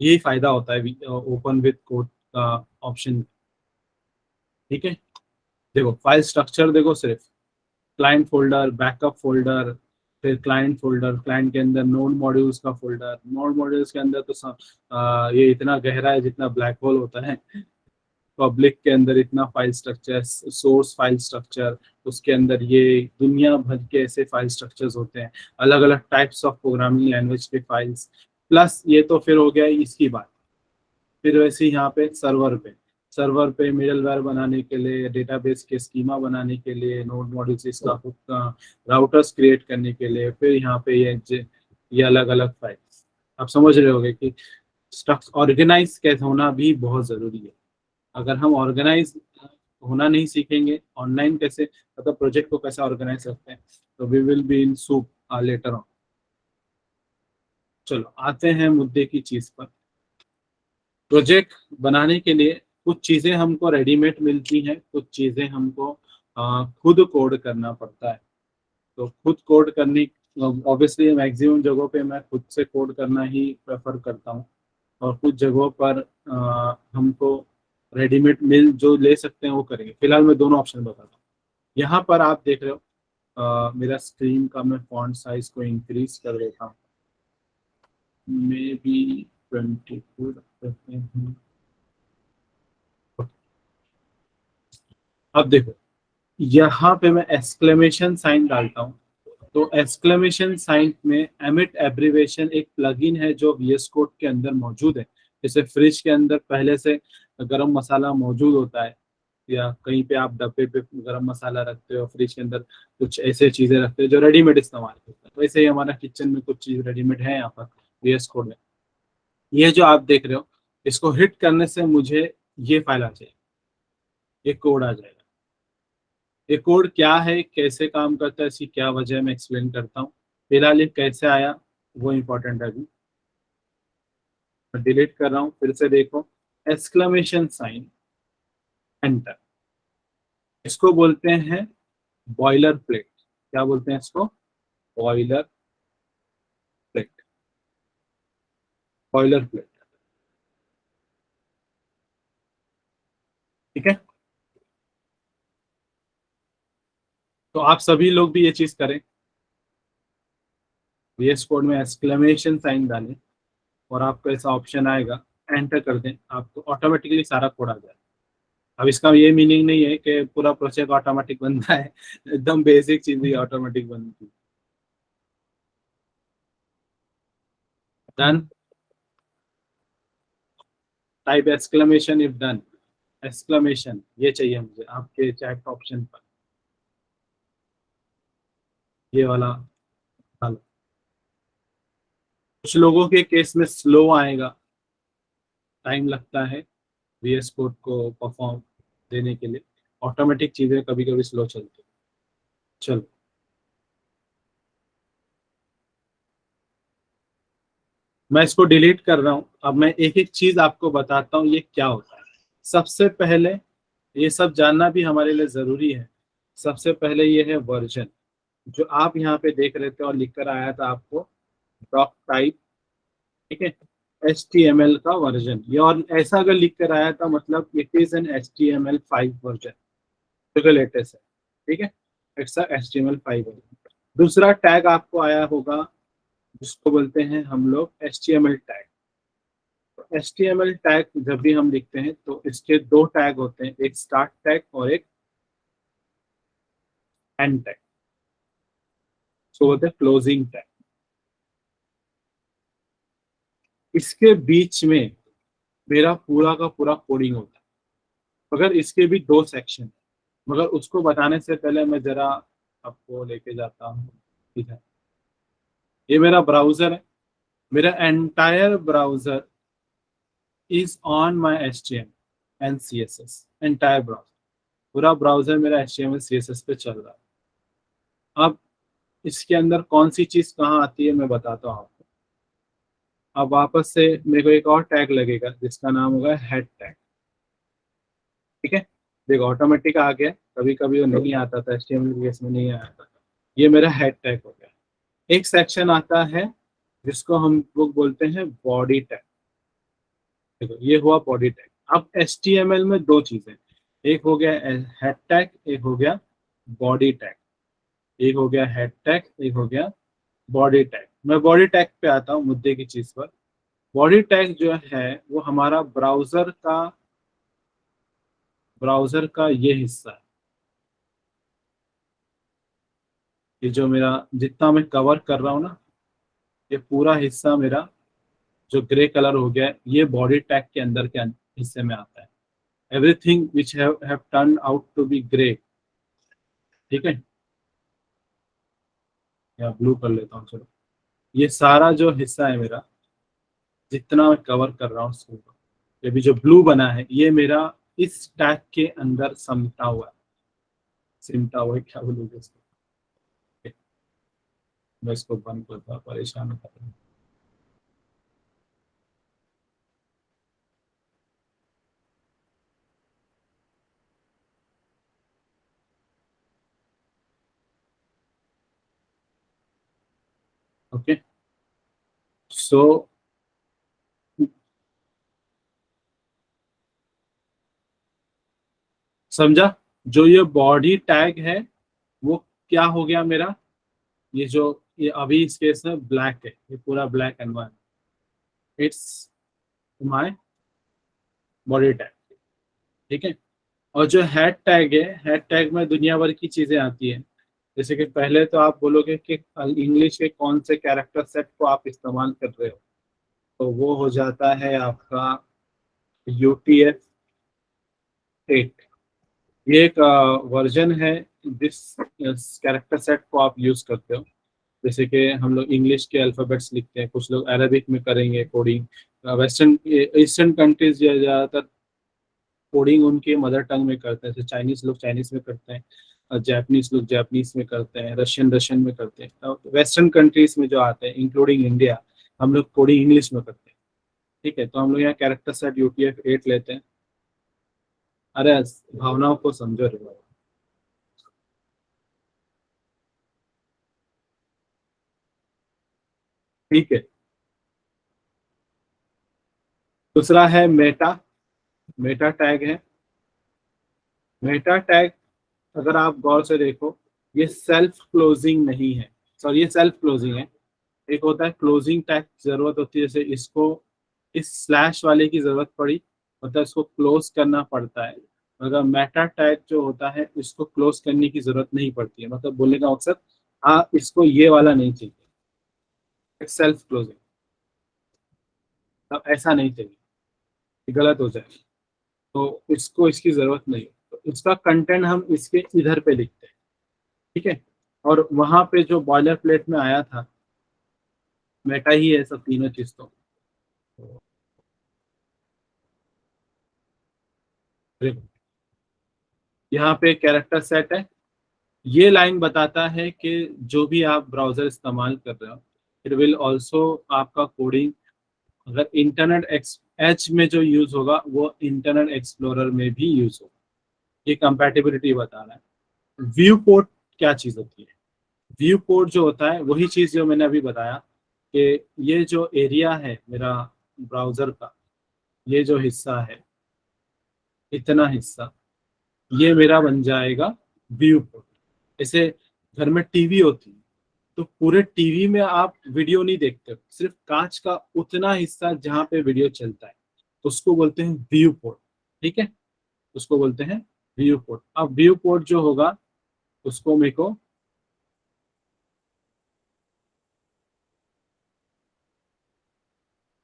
Speaker 1: यही फायदा होता है ओपन विद कोड का ऑप्शन। ठीक है। देखो फाइल स्ट्रक्चर देखो, सिर्फ क्लाइंट फोल्डर, बैकअप फोल्डर, फिर क्लाइंट फोल्डर, क्लाइंट के अंदर नोड मॉड्यूल्स का फोल्डर, नोड मॉड्यूल्स के अंदर तो ये इतना गहरा है जितना ब्लैक होल होता है। पब्लिक के अंदर इतना file structure, source file structure, उसके अंदर ये दुनिया भर के ऐसे फाइल स्ट्रक्चर्स होते हैं, अलग अलग टाइप्स ऑफ प्रोग्रामिंग लैंग्वेज के फाइल्स। प्लस ये तो फिर हो गया इसकी बात। फिर वैसे ही यहाँ पे सर्वर पे, सर्वर पे मिडलवेयर बनाने के लिए, डेटाबेस के स्कीमा बनाने के लिए, नोड मॉड्यूल्स इसका खुद का, राउटर्स क्रिएट करने के लिए, फिर यहाँ पे ये अलग अलग फाइल्स। आप समझ रहे होगे कि स्ट्रक्चर ऑर्गेनाइज कैसे होना भी बहुत जरूरी है। अगर हम ऑर्गेनाइज होना नहीं सीखेंगे, ऑनलाइन कैसे मतलब प्रोजेक्ट को कैसे ऑर्गेनाइज करते हैं, तो we will be in soup later on. चलो आते हैं मुद्दे की चीज पर। प्रोजेक्ट बनाने के लिए कुछ चीजें हमको रेडीमेड मिलती हैं, कुछ चीजें हमको खुद कोड करना पड़ता है। तो खुद कोड करने, ऑब्वियसली मैक्सिमम जगहों पे मैं खुद से कोड करना ही प्रेफर करता हूँ, और कुछ जगहों पर हमको रेडीमेड मिल जो ले सकते हैं वो करेंगे। फिलहाल मैं दोनों ऑप्शन बताता हूँ। यहाँ पर आप देख रहे हो मेरा स्क्रीन का मैं फॉन्ट साइज को इंक्रीज कर देता हूँ, मे बी 24 रखते हैं। अब देखो यहाँ पे मैं एक्सक्लेमेशन साइन डालता हूँ, तो एक्सक्लेमेशन साइन में एमिट एब्रीवेशन एक प्लगइन है जो VS कोड के अंदर मौजूद है। जैसे फ्रिज के अंदर पहले से गरम मसाला मौजूद होता है, या कहीं पे आप डब्बे पे गरम मसाला रखते हो, फ्रिज के अंदर कुछ ऐसे चीजें रखते हो जो रेडीमेड इस्तेमाल करते हैं। वैसे ही हमारा किचन में कुछ चीज रेडीमेड है यहाँ पर VS कोड में। ये जो आप देख रहे हो, इसको हिट करने से मुझे ये फाइल आ जाएगी, ये कोड आ जाएगा। ये कोड क्या है, कैसे काम करता है, इसकी क्या वजह है, मैं एक्सप्लेन करता हूँ। फिलहाल ये कैसे आया वो इम्पोर्टेंट है। अभी मैं डिलीट कर रहा हूँ, फिर से देखो, एक्सक्लेमेशन साइन एंटर, इसको बोलते हैं बॉयलर प्लेट। क्या बोलते हैं इसको? Boiler plate, boiler plate. ठीक है, तो आप सभी लोग भी ये चीज करें, VS कोड में एक्सक्लेमेशन साइन डालें, और आपको ऐसा ऑप्शन आएगा, एंटर कर दें, आपको ऑटोमेटिकली सारा कोड आ जाएगा। अब इसका ये मीनिंग नहीं है कि पूरा प्रोजेक्ट ऑटोमेटिक बनता है, एकदम बेसिक चीज ही ऑटोमेटिक बनती है। Done, type exclamation if done, exclamation ये चाहिए मुझे आपके चैट ऑप्शन पर, ये वाला डालो। कुछ लोगों के केस में स्लो आएगा, टाइम लगता है VS कोड को परफॉर्म देने के लिए, ऑटोमेटिक चीजें कभी कभी स्लो चलती है। चलो मैं इसको डिलीट कर रहा हूँ। अब मैं एक एक चीज आपको बताता हूँ ये क्या होता है। सबसे पहले, ये सब जानना भी हमारे लिए जरूरी है। सबसे पहले ये है वर्जन, जो आप यहाँ पे देख रहे थे और लिख कर आया था आपको, डॉक टाइप। ठीक है, HTML का वर्जन ये, और ऐसा अगर लिख कर आया था मतलब it is an HTML5 version, जो लेटेस्ट है। ठीक है, इट्स HTML5 वर्जन। दूसरा टैग आपको आया होगा जिसको बोलते हैं हम लोग HTML टैग। तो HTML टैग जब भी हम लिखते हैं तो इसके दो टैग होते हैं, एक स्टार्ट टैग और एक एंड टैग, सो बोलते हैं क्लोजिंग टैग। इसके बीच में मेरा पूरा का पूरा कोडिंग होता है, मगर इसके भी दो सेक्शन है। मगर उसको बताने से पहले मैं जरा आपको लेके जाता हूँ। ठीक है, ये मेरा ब्राउजर है, मेरा entire browser is on my HTML and CSS, entire browser, पूरा ब्राउजर मेरा HTML CSS पे चल रहा है। अब इसके अंदर कौन सी चीज कहाँ आती है मैं बताता हूँ आपको। अब वापस से मेरे को एक और टैग लगेगा जिसका नाम होगा हेड टैग। ठीक है, देखो ऑटोमेटिक आ गया, कभी कभी वो नहीं आता था, HTML CSS में नहीं आता था। ये मेरा हेड टैग हो गया। एक सेक्शन आता है जिसको हम लोग बोलते हैं बॉडी टैग। देखो ये हुआ बॉडी टैग। अब HTML में दो चीजें, एक हो गया हेड टैग, एक हो गया बॉडी टैग। एक हो गया हेड टैग, एक हो गया बॉडी टैग। मैं बॉडी टैग पे आता हूँ, मुद्दे की चीज पर। बॉडी टैग जो है वो हमारा ब्राउजर का ये हिस्सा है। ये जो मेरा जितना मैं कवर कर रहा हूँ ना, ये पूरा हिस्सा मेरा जो ग्रे कलर हो गया है, ये बॉडी टैग के अंदर के हिस्से में आता है। Everything which have turn out to be grey, ठीक है, या ब्लू कर लेता हूँ चलो। ये सारा जो हिस्सा है मेरा, जितना मैं कवर कर रहा हूँ इसको, ये भी जो ब्लू बना है ये मेरा इस टैग के अंदर सिमटा हुआ है, क्या बोलोगे इसको। मैं इसको बंद करता, परेशान कर रहा हूँ। ओके, सो समझा, जो ये बॉडी टैग है वो क्या हो गया मेरा, ये जो, ये अभी इस केस में ब्लैक है, ये पूरा black environment, it's my body tag, ठीक है। और जो हेड टैग है, हेड टैग में दुनिया भर की चीजें आती है। जैसे कि पहले तो आप बोलोगे कि इंग्लिश के कौन से कैरेक्टर सेट को आप इस्तेमाल कर रहे हो, तो वो हो जाता है आपका UTF-8। ये एक वर्जन है जिस कैरेक्टर सेट को आप यूज करते हो। जैसे कि हम लोग इंग्लिश के अल्फाबेट्स लिखते हैं, कुछ लोग अरबिक में करेंगे कोडिंग, वेस्टर्न ईस्टर्न कंट्रीज ज्यादातर कोडिंग उनके मदर टंग में करते हैं, जैसे चाइनीज लोग चाइनीज में करते हैं, जापानीज लोग जापानीज में करते हैं, रशियन में करते हैं। वेस्टर्न कंट्रीज में जो आते हैं इंक्लूडिंग इंडिया, हम लोग कोडिंग इंग्लिश में करते हैं, ठीक है। तो हम लोग यहाँ कैरेक्टर सेट UTF-8 लेते हैं। अरे भावनाओं को समझो रे बाबा। ठीक है, दूसरा है मेटा, मेटा टैग है। मेटा टैग अगर आप गौर से देखो, ये सेल्फ क्लोजिंग नहीं है, सॉरी ये सेल्फ क्लोजिंग है। एक होता है क्लोजिंग टैग जरूरत होती है, जैसे इसको इस स्लैश वाले की जरूरत पड़ी, मतलब इसको क्लोज करना पड़ता है। मगर मेटा टैग जो होता है इसको क्लोज करने की जरूरत नहीं पड़ती है, मतलब बोलने का मकसद, हाँ इसको ये वाला नहीं चाहिए सेल्फ क्लोजिंग, अब ऐसा नहीं चाहिए, ये गलत हो जाए, तो इसको इसकी जरूरत नहीं है। तो इसका कंटेंट हम इसके इधर पे लिखते हैं, ठीक है। और वहां पे जो बॉयलर प्लेट में आया था, मेटा ही है सब तीनों चीज तो। यहाँ पे कैरेक्टर सेट है, ये लाइन बताता है कि जो भी आप ब्राउजर इस्तेमाल कर रहे हो, इट विल ऑल्सो आपका कोडिंग, अगर इंटरनेट एच में जो यूज होगा वो इंटरनेट एक्सप्लोरर में भी यूज होगा। ये कंपैटिबिलिटी बता रहा है। व्यू पोर्ट क्या चीज होती है, व्यू पोर्ट जो होता है वही चीज जो मैंने अभी बताया, कि ये जो एरिया है मेरा ब्राउजर का, ये जो हिस्सा है, इतना हिस्सा, ये मेरा बन जाएगा व्यू पोर्ट। जैसे घर में टीवी होती है, तो पूरे टीवी में आप वीडियो नहीं देखते हो, सिर्फ कांच का उतना हिस्सा जहां पे वीडियो चलता है, तो उसको बोलते हैं व्यू पोर्ट, ठीक है, उसको बोलते हैं व्यू पोर्ट। अब व्यू पोर्ट जो होगा उसको मेरे को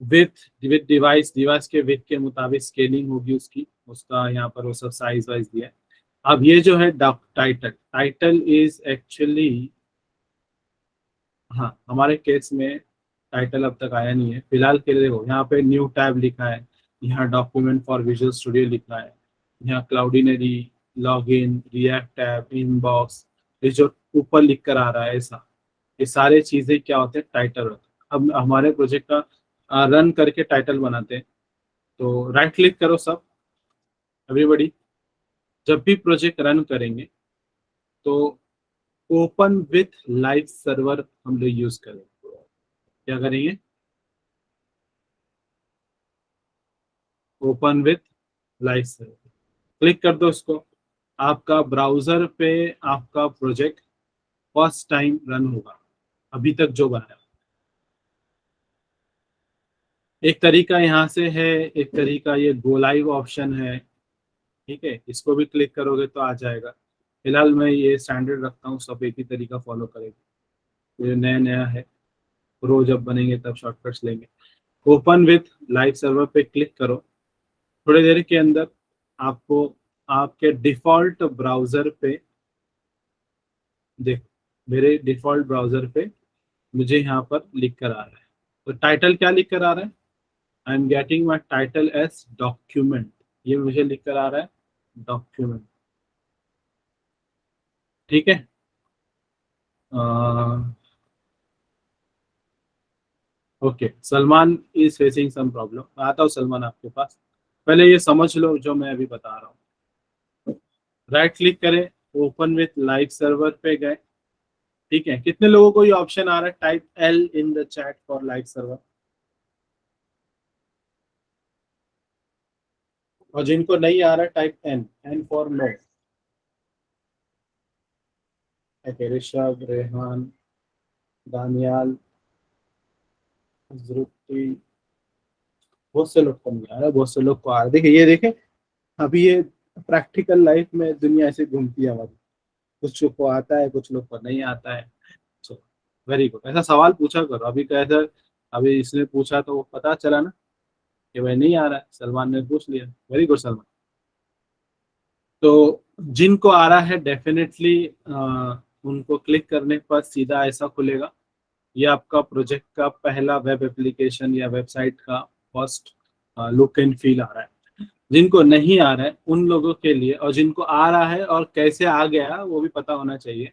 Speaker 1: विथ विथ डिवाइस, डिवाइस के विथ के मुताबिक स्केलिंग होगी उसकी, उसका यहाँ पर वो सब साइज वाइज दिया है। अब ये जो है टाइटल, टाइटल इज एक्चुअली, हाँ हमारे केस में टाइटल अब तक आया नहीं है फिलहाल के लिए। देखो यहाँ पे न्यू टैब लिखा है, यहाँ डॉक्यूमेंट फॉर विजुअल स्टूडियो लिखा है, यहाँ क्लाउडिनरी, लॉगिन, रिएक्ट टैब, इनबॉक्स, ये जो ऊपर लिख कर आ रहा है ऐसा, ये सारे चीजें क्या होते हैं, टाइटल होते हैं। अब हमारे प्रोजेक्ट का रन करके टाइटल बनाते हैं, तो राइट क्लिक करो सब, एवरीबडी, जब भी प्रोजेक्ट रन करेंगे तो ओपन विथ लाइव सर्वर हम लोग यूज करेंगे। क्या करेंगे, open with live server, click कर दो उसको। आपका ब्राउजर पे आपका प्रोजेक्ट फर्स्ट टाइम रन होगा अभी तक जो बनाया। एक तरीका यहाँ से है, एक तरीका ये गो लाइव ऑप्शन है, ठीक है, इसको भी क्लिक करोगे तो आ जाएगा। फिलहाल मैं ये स्टैंडर्ड रखता हूँ, सब एक ही तरीका फॉलो करेंगे, ये नया नया है, प्रो जब बनेंगे तब शॉर्टकट्स लेंगे। ओपन विथ लाइव सर्वर पे क्लिक करो, थोड़ी देर के अंदर आपको आपके डिफॉल्ट ब्राउजर पे देख, मेरे डिफॉल्ट ब्राउजर पे मुझे यहाँ पर लिख कर आ रहा है। तो टाइटल क्या लिख कर आ रहा है? I am getting my title as document, ये मुझे लिख कर आ रहा है डॉक्यूमेंट। ठीक है। Okay, Salman is facing some problem. आता हूँ सलमान आपके पास, पहले ये समझ लो जो मैं अभी बता रहा हूँ। राइट क्लिक करें, ओपन विथ लाइव सर्वर पे गए। ठीक है, कितने लोगों को ये ऑप्शन आ रहा है? Type L in the chat for live server. और जिनको नहीं आ रहा है type N, N for no. Okay, Rishabh, Rehan, Daniyal, जरूरी, बहुत से लोग को नहीं आ रहा है, बहुत से लोग को आ रहा है। देखिए, ये देखें, अभी ये प्रैक्टिकल लाइफ में दुनिया ऐसे घूमती है हमारी। कुछ लोग को आता है, कुछ लोग को नहीं आता है। वेरी गुड, ऐसा सवाल पूछा करो। अभी कैसे, अभी इसने पूछा तो वो पता चला ना कि भाई नहीं आ रहा है, सलमान ने पूछ लिया। Very good Salman. तो जिनको आ रहा है डेफिनेटली उनको क्लिक करने पर सीधा ऐसा खुलेगा। ये आपका प्रोजेक्ट का पहला वेब एप्लीकेशन या वेबसाइट का फर्स्ट लुक एंड फील आ रहा है। जिनको नहीं आ रहा है उन लोगों के लिए, और जिनको आ रहा है और कैसे आ गया वो भी पता होना चाहिए।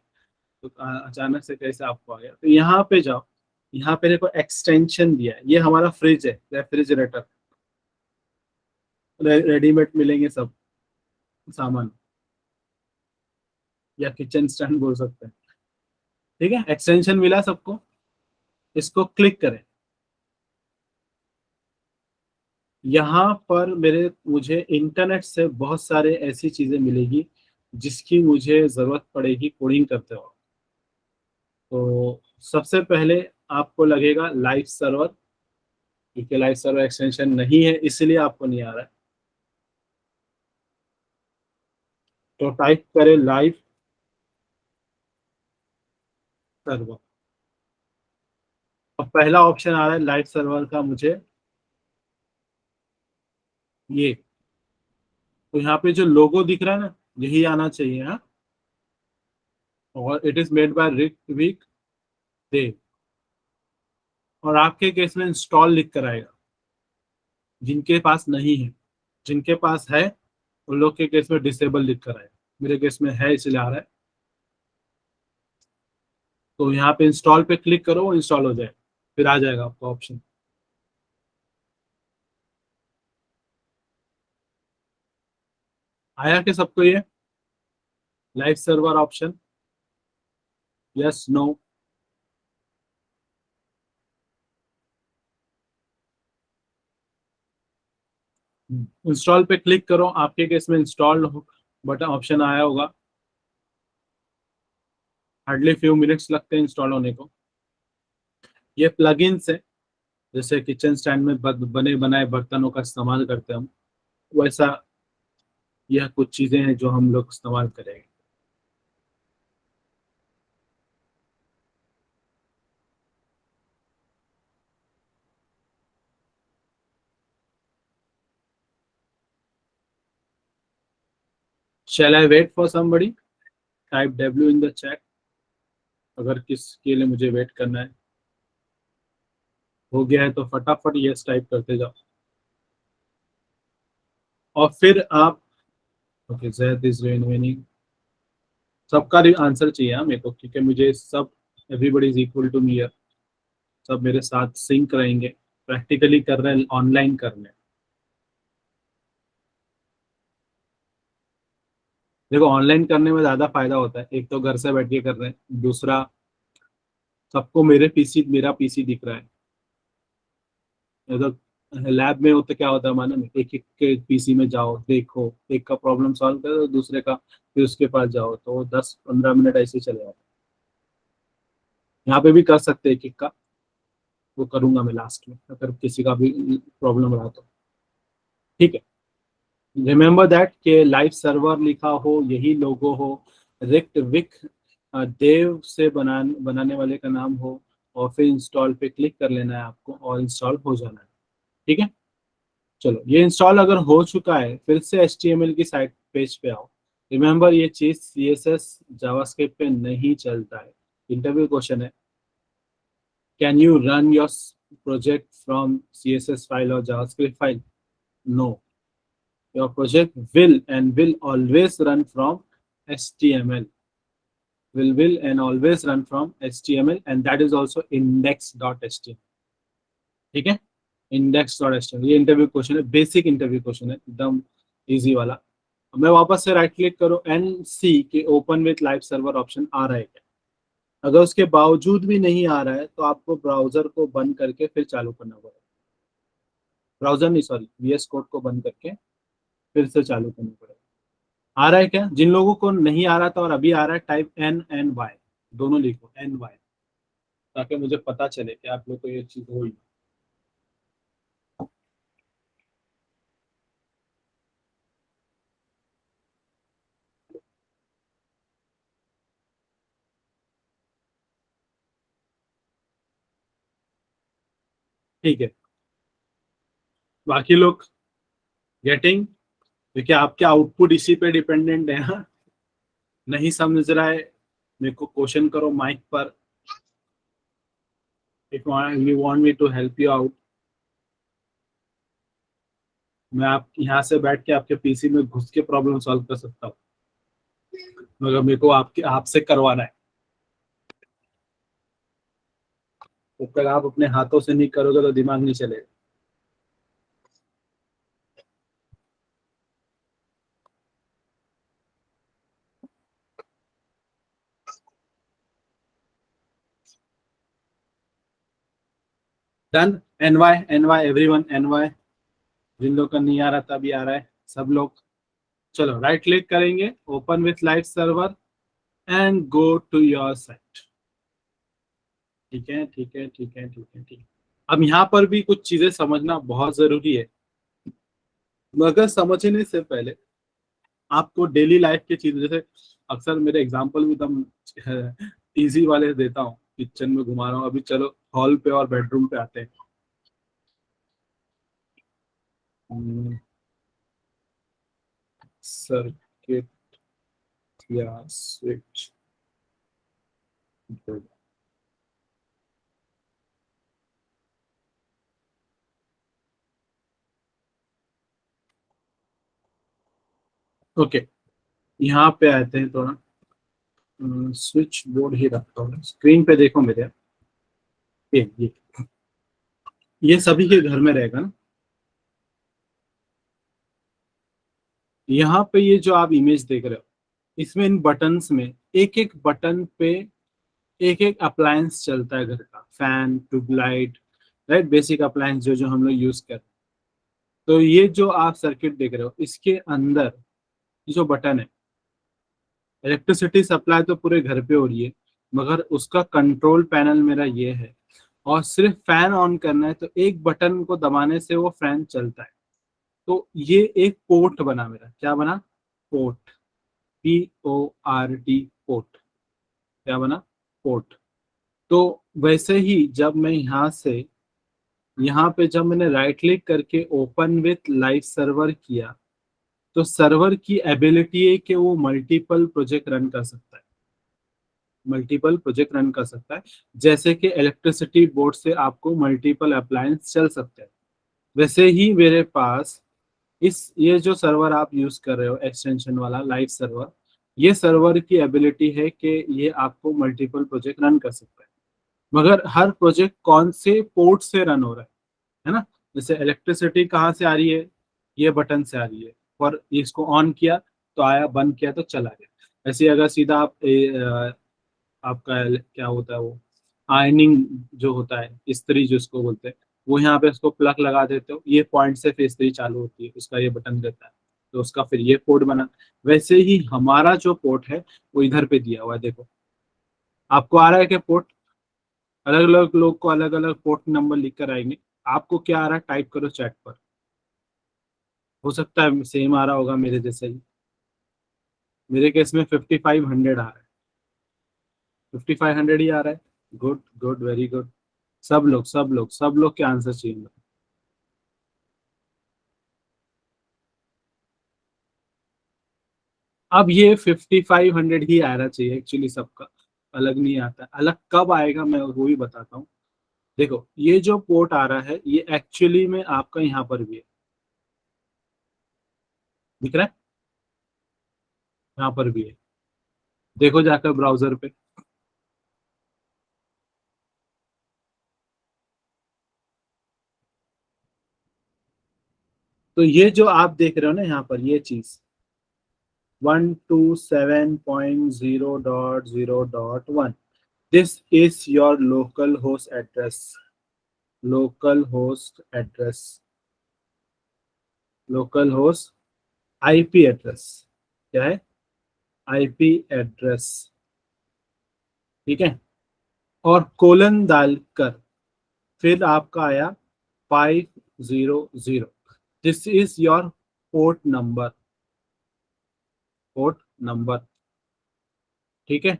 Speaker 1: तो अचानक से कैसे आपको आ गया, तो यहाँ पे जाओ। यहाँ पे देखो एक्सटेंशन दिया है, ये हमारा फ्रिज है, रेफ्रिजरेटर। रेडीमेड मिलेंगे सब सामान, या किचन स्टैंड बोल सकते हैं। ठीक है, एक्सटेंशन मिला सबको, इसको क्लिक करें। यहाँ पर मुझे इंटरनेट से बहुत सारे ऐसी चीजें मिलेगी जिसकी मुझे जरूरत पड़ेगी कोडिंग करते वक्त। तो सबसे पहले आपको लगेगा लाइव सर्वर, क्योंकि लाइव सर्वर एक्सटेंशन नहीं है इसलिए आपको नहीं आ रहा है। तो टाइप करें लाइव सर्वर। अब पहला ऑप्शन आ रहा है लाइव सर्वर का मुझे, ये। तो यहाँ पे जो लोगो दिख रहा है ना, यही आना चाहिए। हाँ, और इट इज मेड बाय रिक विक देव। और आपके केस में इंस्टॉल लिख कर आएगा, जिनके पास नहीं है। जिनके पास है उन लोग के केस में डिसेबल लिख कर आएगा, मेरे केस में है इसलिए आ रहा है। तो यहाँ पे इंस्टॉल पे क्लिक करो, वो इंस्टॉल हो जाए, फिर आ जाएगा आपका ऑप्शन। आया कि सबको ये live server option? Yes, no? Install पे क्लिक करो, आपके केस में इंस्टॉल बटन ऑप्शन आया होगा। हार्डली फ्यू मिनट्स लगते हैं इंस्टॉल होने को। ये प्लगइन्स है, जैसे किचन स्टैंड में बने बनाए बर्तनों का इस्तेमाल करते हैं हम, वैसा यह कुछ चीजें हैं जो हम लोग इस्तेमाल करेंगे। Shall I wait for somebody? Type W in the chat, अगर किसके लिए मुझे वेट करना है। हो गया है तो फटाफट यस टाइप करते जाओ। और फिर आप, ओके, जैद इज रिमेनिंग। सबका आंसर चाहिए हाँ मेरे को, क्योंकि मुझे सब, everybody is equal to me, सब मेरे साथ सिंक रहेंगे। प्रैक्टिकली कर रहे हैं, ऑनलाइन कर रहे हैं। देखो, ऑनलाइन करने में ज्यादा फायदा होता है, एक तो घर से बैठ के कर रहे हैं, दूसरा सबको मेरा पीसी दिख रहा है। तो लैब में होता क्या होता है मालूम है, एक एक के पीसी में जाओ, देखो, एक का प्रॉब्लम सॉल्व करो, दूसरे का, फिर उसके पास जाओ, तो 10-15 मिनट ऐसे ही चले जाते हैं। यहाँ पे भी कर सकते हैं एक एक का, वो करूंगा मैं लास्ट में अगर किसी का भी प्रॉब्लम रहा तो। ठीक है, रिमेंबर दैट के लाइव सर्वर लिखा हो, यही लोगो हो, रिक्ट विक देव से बनाने वाले का नाम हो, और फिर इंस्टॉल पे क्लिक कर लेना है आपको और इंस्टॉल हो जाना है। ठीक है। चलो ये इंस्टॉल अगर हो चुका है, फिर से HTML की साइट पेज पे आओ। रिमेंबर ये चीज CSS जावास्क्रिप्ट पे नहीं चलता है। इंटरव्यू क्वेश्चन है, can you run your project from CSS file और JavaScript file? No, your project will always run from HTML, will and always run from HTML, and that is also index.html। ठीक है, index.html। ये interview question है, basic interview question है, एकदम easy वाला। मैं वापस से राइट क्लिक करूं एंड सी कि open with live server option आ रहा है क्या। अगर उसके बावजूद भी नहीं आ रहा है तो आपको ब्राउजर को बंद करके फिर चालू करना पड़ेगा। ब्राउजर नहीं, सॉरी, VS कोड को बंद करके फिर से चालू करना पड़ेगा। आ रहा है क्या? जिन लोगों को नहीं आ रहा था और अभी आ रहा है, टाइप NNY, दोनों लिखो NY, ताकि मुझे पता चले कि आप लोग को ये चीज हुई। ठीक है, बाकी लोग गेटिंग, क्योंकि आपके आउटपुट इसी पे डिपेंडेंट है। हाँ, नहीं समझ रहा है मेरे को क्वेश्चन करो माइक पर, if you want me to help you out. मैं आप यहाँ से बैठ के आपके PC में घुस के प्रॉब्लम सॉल्व कर सकता हूँ, मगर मेरे को आपके आपसे करवाना है। जब तक आप अपने हाथों से नहीं करोगे तो दिमाग नहीं चलेगा। डन। NY everyone, NY। जिन लोग का नहीं आ रहा था अभी आ रहा है सब लोग। चलो राइट क्लिक करेंगे, open with live server and go to your site. ठीक है, ठीक है, ठीक है, ठीक है, ठीक है। अब यहाँ पर भी कुछ चीजें समझना बहुत जरूरी है, मगर समझने से पहले आपको डेली लाइफ की चीजें, जैसे अक्सर मेरे एग्जांपल भी एकदम इजी वाले देता हूँ, किचन में घुमा रहा हूँ। अभी चलो हॉल पे और बेडरूम पे आते हैं। सर्किट या स्विच। ओके, यहाँ पे आते हैं थोड़ा। स्विच बोर्ड ही रखता हूँ, स्क्रीन पे देखो मेरे। ये सभी के घर में रहेगा ना। यहाँ पे ये जो आप इमेज देख रहे हो, इसमें इन बटन्स में एक एक बटन पे एक एक अप्लायंस चलता है घर का, fan, tubelight, right, basic appliance जो जो हम लोग यूज करते हैं। तो ये जो आप सर्किट देख रहे हो, इसके अंदर ये जो बटन है, इलेक्ट्रिसिटी सप्लाई तो पूरे घर पे हो रही है, मगर उसका कंट्रोल पैनल मेरा ये है। और सिर्फ फैन ऑन करना है तो एक बटन को दबाने से वो फैन चलता है। तो ये एक पोर्ट बना मेरा, क्या बना? Port, PORT, port. क्या बना? पोर्ट। तो वैसे ही जब मैं यहाँ से, यहाँ पे जब मैंने राइट क्लिक करके ओपन विथ लाइव सर्वर किया, तो सर्वर की एबिलिटी है कि वो मल्टीपल प्रोजेक्ट रन कर सकता है, मल्टीपल प्रोजेक्ट रन कर सकता है। जैसे कि इलेक्ट्रिसिटी बोर्ड से आपको मल्टीपल अप्लायंस चल सकते हैं, वैसे ही मेरे पास इस ये जो सर्वर आप यूज कर रहे हो, एक्सटेंशन वाला लाइव सर्वर, ये सर्वर की एबिलिटी है कि ये आपको मल्टीपल प्रोजेक्ट रन कर सकता है। मगर हर प्रोजेक्ट कौन से पोर्ट से रन हो रहा है ना? जैसे इलेक्ट्रिसिटी कहाँ से आ रही है? ये बटन से आ रही है, और इसको ऑन किया तो आया, बंद किया तो चला गया। ऐसे अगर सीधा आप आपका क्या होता है वो, आयनिंग जो होता है, इस्त्री जिसको बोलते हैं, वो यहाँ पे उसको प्लग लगा देते हो, ये पॉइंट से फिर इस्त्री चालू होती है, उसका ये बटन देता है, तो उसका फिर ये पोर्ट बना। वैसे ही हमारा जो पोर्ट है वो इधर पे दिया हुआ है, देखो। आपको आ रहा है क्या पोर्ट? अलग अलग लोग को अलग अलग पोर्ट नंबर लिख कर आएंगे। आपको क्या आ रहा है? टाइप करो चैट पर। हो सकता है सेम आ रहा होगा मेरे जैसे ही। मेरे केस में 5500 आ रहा है, 5500 ही आ रहा है। Good good, very good. सब लोग के आंसर चाहिए। अब ये 5500 ही आना चाहिए एक्चुअली, सबका अलग नहीं आता। अलग कब आएगा मैं वो भी बताता हूँ। देखो ये जो पोर्ट आ रहा है ये एक्चुअली में आपका यहाँ पर भी है, दिख रहा है, यहाँ पर भी है, देखो जाकर ब्राउजर पे। तो ये जो आप देख रहे हो ना यहाँ पर, ये चीज 127.0.0.1, this is your local host address, local host address, local host IP address. क्या है? IP address. ठीक है, और कोलन डालकर फिर आपका आया 500, this is your port number, port number. ठीक है,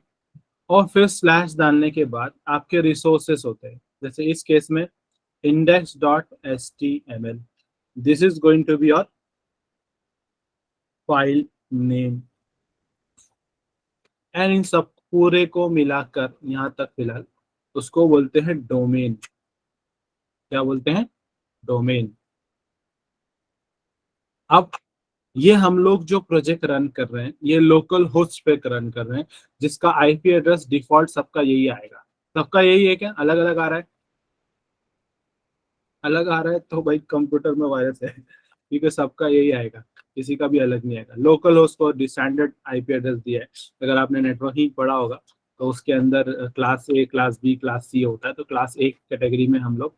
Speaker 1: और फिर स्लैश डालने के बाद आपके रिसोर्सेस होते हैं, जैसे इस केस में index.html, this is going to be your file name. And इन सब पूरे को मिलाकर यहाँ तक फिलहाल उसको बोलते हैं डोमेन। क्या बोलते हैं? डोमेन। अब ये हम लोग जो प्रोजेक्ट रन कर रहे हैं ये लोकल होस्ट पे रन कर रहे हैं, जिसका आईपी एड्रेस डिफॉल्ट सबका यही आएगा। सबका यही है क्या? अलग अलग आ रहा है? अलग आ रहा है तो भाई कंप्यूटर में वायरस है, क्योंकि सबका यही आएगा, किसी का भी अलग नहीं आएगा। लोकल होस्ट को स्टैंडर्ड आईपी एड्रेस दिया है। अगर आपने नेटवर्किंग पढ़ा होगा तो उसके अंदर class A, class B, class C होता है, तो क्लास ए कैटेगरी में हम लोग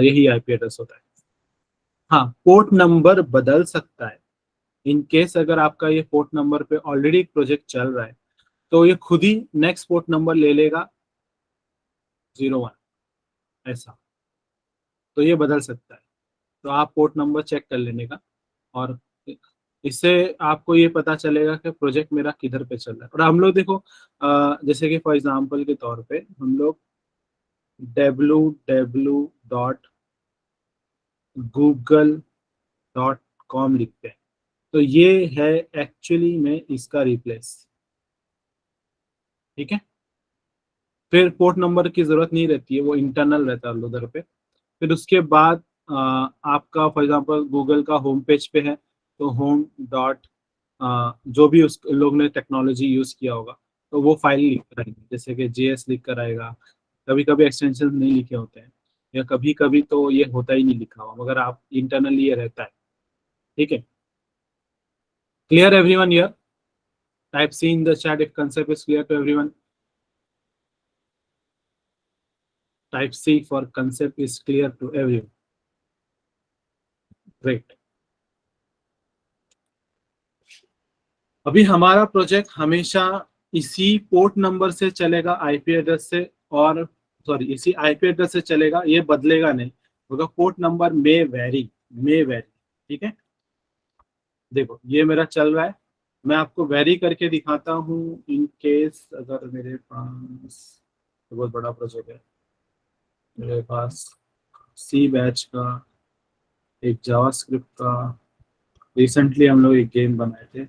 Speaker 1: यही आईपी एड्रेस होता है। हाँ, पोर्ट नंबर बदल सकता है। इन केस अगर आपका ये पोर्ट नंबर पे ऑलरेडी एक प्रोजेक्ट चल रहा है तो ये खुद ही नेक्स्ट पोर्ट नंबर ले लेगा 01, ऐसा। तो ये बदल सकता है, तो आप पोर्ट नंबर चेक कर लेने का, और इससे आपको ये पता चलेगा कि प्रोजेक्ट मेरा किधर पे चल रहा है। और हम लोग देखो जैसे कि फॉर एग्जांपल के तौर पे हम लोग www.google.com लिखते हैं, तो ये है एक्चुअली में इसका रिप्लेस। ठीक है, फिर पोर्ट नंबर की जरूरत नहीं रहती है, वो इंटरनल रहता है उधर पे। फिर उसके बाद आपका फॉर एग्जांपल गूगल का होम पेज पे है, तो होम डॉट जो भी उस लोग ने टेक्नोलॉजी यूज किया होगा तो वो फाइल लिख कर आएगी, जैसे कि जेएस लिख कर आएगा। कभी कभी एक्सटेंशन नहीं लिखे होते हैं, या कभी कभी तो ये होता ही नहीं लिखा हुआ, मगर आप इंटरनली ये रहता है। ठीक है, clear everyone here? Type C in the chat if concept is clear to everyone. Type C for concept is clear to everyone. Great. अभी हमारा प्रोजेक्ट हमेशा इसी पोर्ट नंबर से चलेगा, आईपी एड्रेस से, और सॉरी इसी आईपी एड्रेस से चलेगा, ये बदलेगा नहीं, क्योंकि पोर्ट नंबर मे वेरी। ठीक है, देखो ये मेरा चल रहा है, मैं आपको वेरी करके दिखाता हूँ। इन केस अगर मेरे पास बहुत बड़ा प्रोजेक्ट है, मेरे पास सी बैच का, एक जावास्क्रिप्ट का, रिसेंटली हम लोग एक गेम बनाए थे।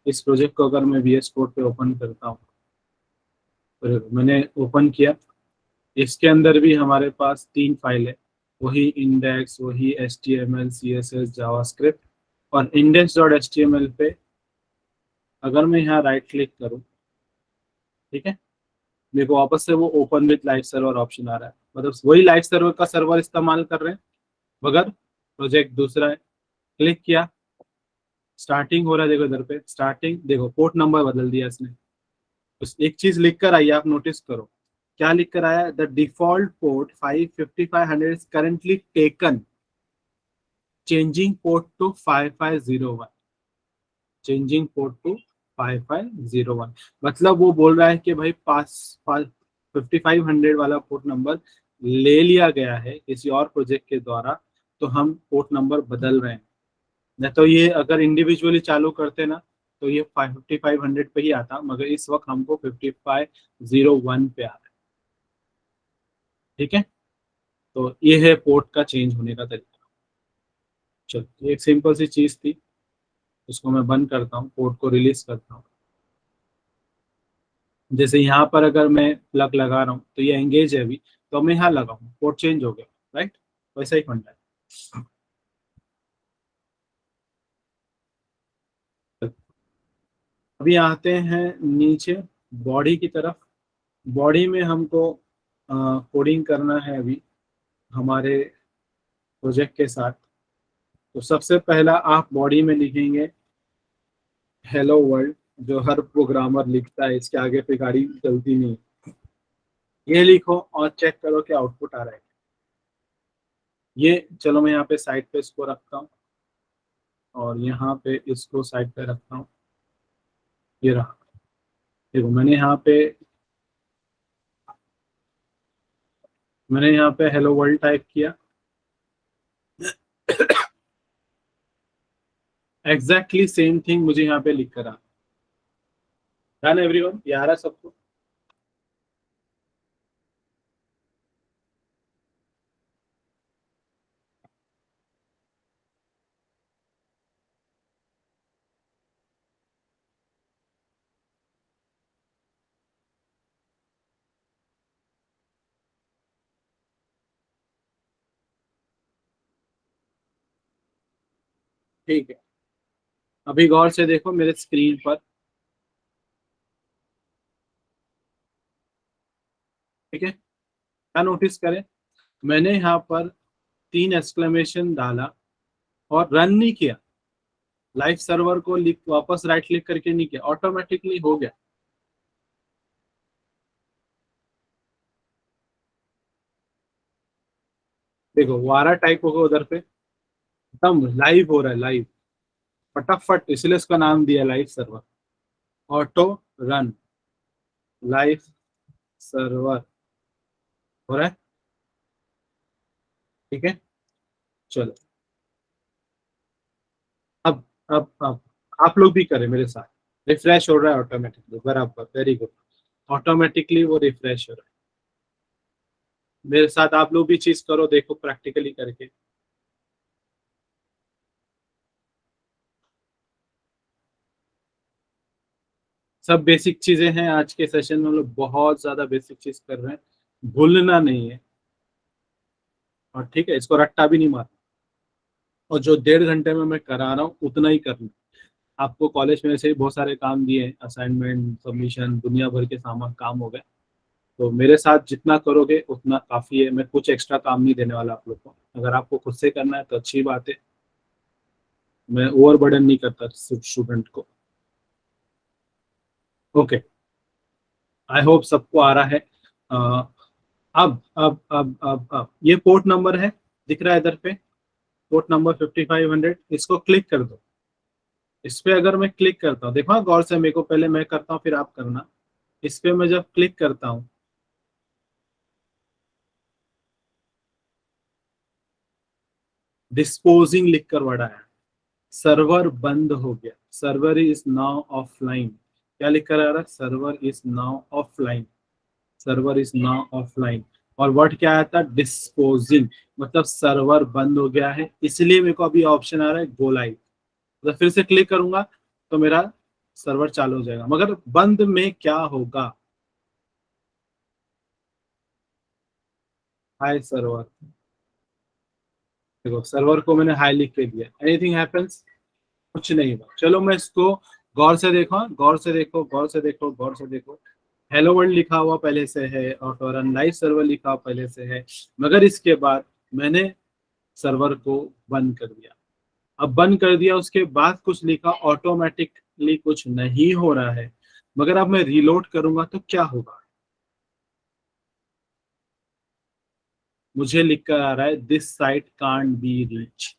Speaker 1: इस प्रोजेक्ट को अगर मैं VS कोड पे ओपन करता हूँ, तो मैंने ओपन किया, इसके अंदर भी हमारे पास 3 फाइल है, वही इंडेक्स, वही HTML CSS जावास्क्रिप्ट। और index.html पे अगर मैं यहाँ राइट क्लिक करूँ, ठीक है, मेरे को वापस से वो open with live server option आ रहा है, मतलब वही लाइव सर्वर का सर्वर इस्तेमाल कर रहे हैं, मगर प्रोजेक्ट दूसरा है। क्लिक किया, स्टार्टिंग हो रहा है, देखो इधर पे स्टार्टिंग, देखो पोर्ट नंबर बदल दिया इसने। बस एक चीज लिख कर आई, आप नोटिस करो, क्या लिख कर आया? The default port 5500 is currently taken, changing port to 5501, changing port to 5501। मतलब वो बोल रहा है कि भाई पास 5500 वाला पोर्ट नंबर ले लिया गया है किसी और प्रोजेक्ट के द्वारा, तो हम पोर्ट नंबर बदल रहे हैं। नहीं तो ये अगर इंडिविजुअली चालू करते ना तो ये 5500 पे ही आता, मगर इस वक्त हमको 5501 पे आ रहा है। ठीक है, तो ये है पोर्ट का चेंज होने का तरीका। चलो, एक सिंपल सी चीज थी। उसको मैं बंद करता हूँ, पोर्ट को रिलीज करता हूँ। जैसे यहाँ पर अगर मैं प्लग लगा रहा हूँ तो ये एंगेज है अभी, तो मैं यहाँ लगाऊँ, पोर्ट चेंज हो गया, राइट। वैसा ही फंडा है। अभी आते हैं नीचे बॉडी की तरफ। बॉडी में हमको कोडिंग करना है अभी हमारे प्रोजेक्ट के साथ। तो सबसे पहला आप बॉडी में लिखेंगे हेलो वर्ल्ड, जो हर प्रोग्रामर लिखता है, इसके आगे फिर गाड़ी चलती नहीं। ये लिखो और चेक करो कि आउटपुट आ रहा है। ये चलो मैं यहाँ पे साइड पे इसको रखता हूँ और यहाँ पे इसको साइड पे रखता हूँ। ये रहा, देखो मैंने यहाँ पे हेलो वर्ल्ड टाइप किया। एग्जैक्टली सेम थिंग मुझे यहाँ पे लिख कर आ डन एवरीवन, ये आ रहा है सबको? ठीक है, अभी गौर से देखो मेरे स्क्रीन पर। ठीक है, क्या नोटिस करें, मैंने यहाँ पर 3 एक्सक्लेमेशन डाला और रन नहीं किया। लाइव सर्वर को लिख वापस राइट क्लिक करके नहीं किया, ऑटोमेटिकली हो गया। देखो वो आ रहा टाइप होगा उधर पे, एकदम लाइव हो रहा है, लाइव फटाफट, इसलिए इसका नाम दिया live server. Auto run live server हो रहा है। ठीक है, चलो अब अब आप लोग भी करें मेरे साथ। रिफ्रेश हो रहा है ऑटोमेटिकली, बराबर, वेरी गुड। ऑटोमेटिकली वो रिफ्रेश हो रहा है। मेरे साथ आप लोग भी चीज करो, देखो प्रैक्टिकली करके। सब बेसिक चीजें हैं, आज के सेशन में हम लोग बहुत ज्यादा बेसिक चीज कर रहे हैं, भूलना नहीं है। और ठीक है, इसको रट्टा भी नहीं मारना। और जो 1.5 घंटे में मैं करा रहा हूँ उतना ही करना। आपको कॉलेज में ऐसे ही बहुत सारे काम दिए हैं, असाइनमेंट, सबमिशन, दुनिया भर के सामान काम हो गए। तो मेरे साथ जितना करोगे उतना काफी है, मैं कुछ एक्स्ट्रा काम नहीं देने वाला आप लोग को। अगर आपको खुद से करना है तो अच्छी बात है, मैं ओवर बर्डन नहीं करता स्टूडेंट को। ओके, आई होप सबको आ रहा है। अ, अब ये पोर्ट नंबर है, दिख रहा है इधर पे, पोर्ट नंबर 5500, इसको क्लिक कर दो। इस पे अगर मैं क्लिक करता हूँ, देखो हाँ, गौर से, मेरे को पहले मैं करता हूँ फिर आप करना। इस पे मैं जब क्लिक करता हूँ, डिस्पोजिंग लिख कर वर्ड आया, सर्वर बंद हो गया, सर्वर इज नाउ ऑफलाइन। क्या लिख कर आ रहा है? Server is now offline, server is now offline. और वर्ड क्या आया था? डिस्पोजिंग, मतलब सर्वर बंद हो गया है। इसलिए मेरे को अभी ऑप्शन आ रहा है गो लाइव। तो फिर से क्लिक करूंगा तो मेरा सर्वर चालू हो जाएगा, मगर बंद में क्या होगा? हाय सर्वर, देखो सर्वर को मैंने हाई लिख के दिया, एनीथिंग हैपेंस? कुछ नहीं हुआ। चलो मैं इसको गौर से देखो, गौर से देखो, गौर से देखो, गौर से देखो। हेलो वर्ल्ड लिखा हुआ पहले से है और रन लाइव सर्वर लिखा हुआ पहले से है, मगर इसके बाद मैंने सर्वर को बंद कर दिया। अब बंद कर दिया, उसके बाद कुछ लिखा, ऑटोमेटिकली कुछ नहीं हो रहा है। मगर अब मैं रीलोड करूंगा तो क्या होगा? मुझे लिख कर आ रहा है this site can't be reach,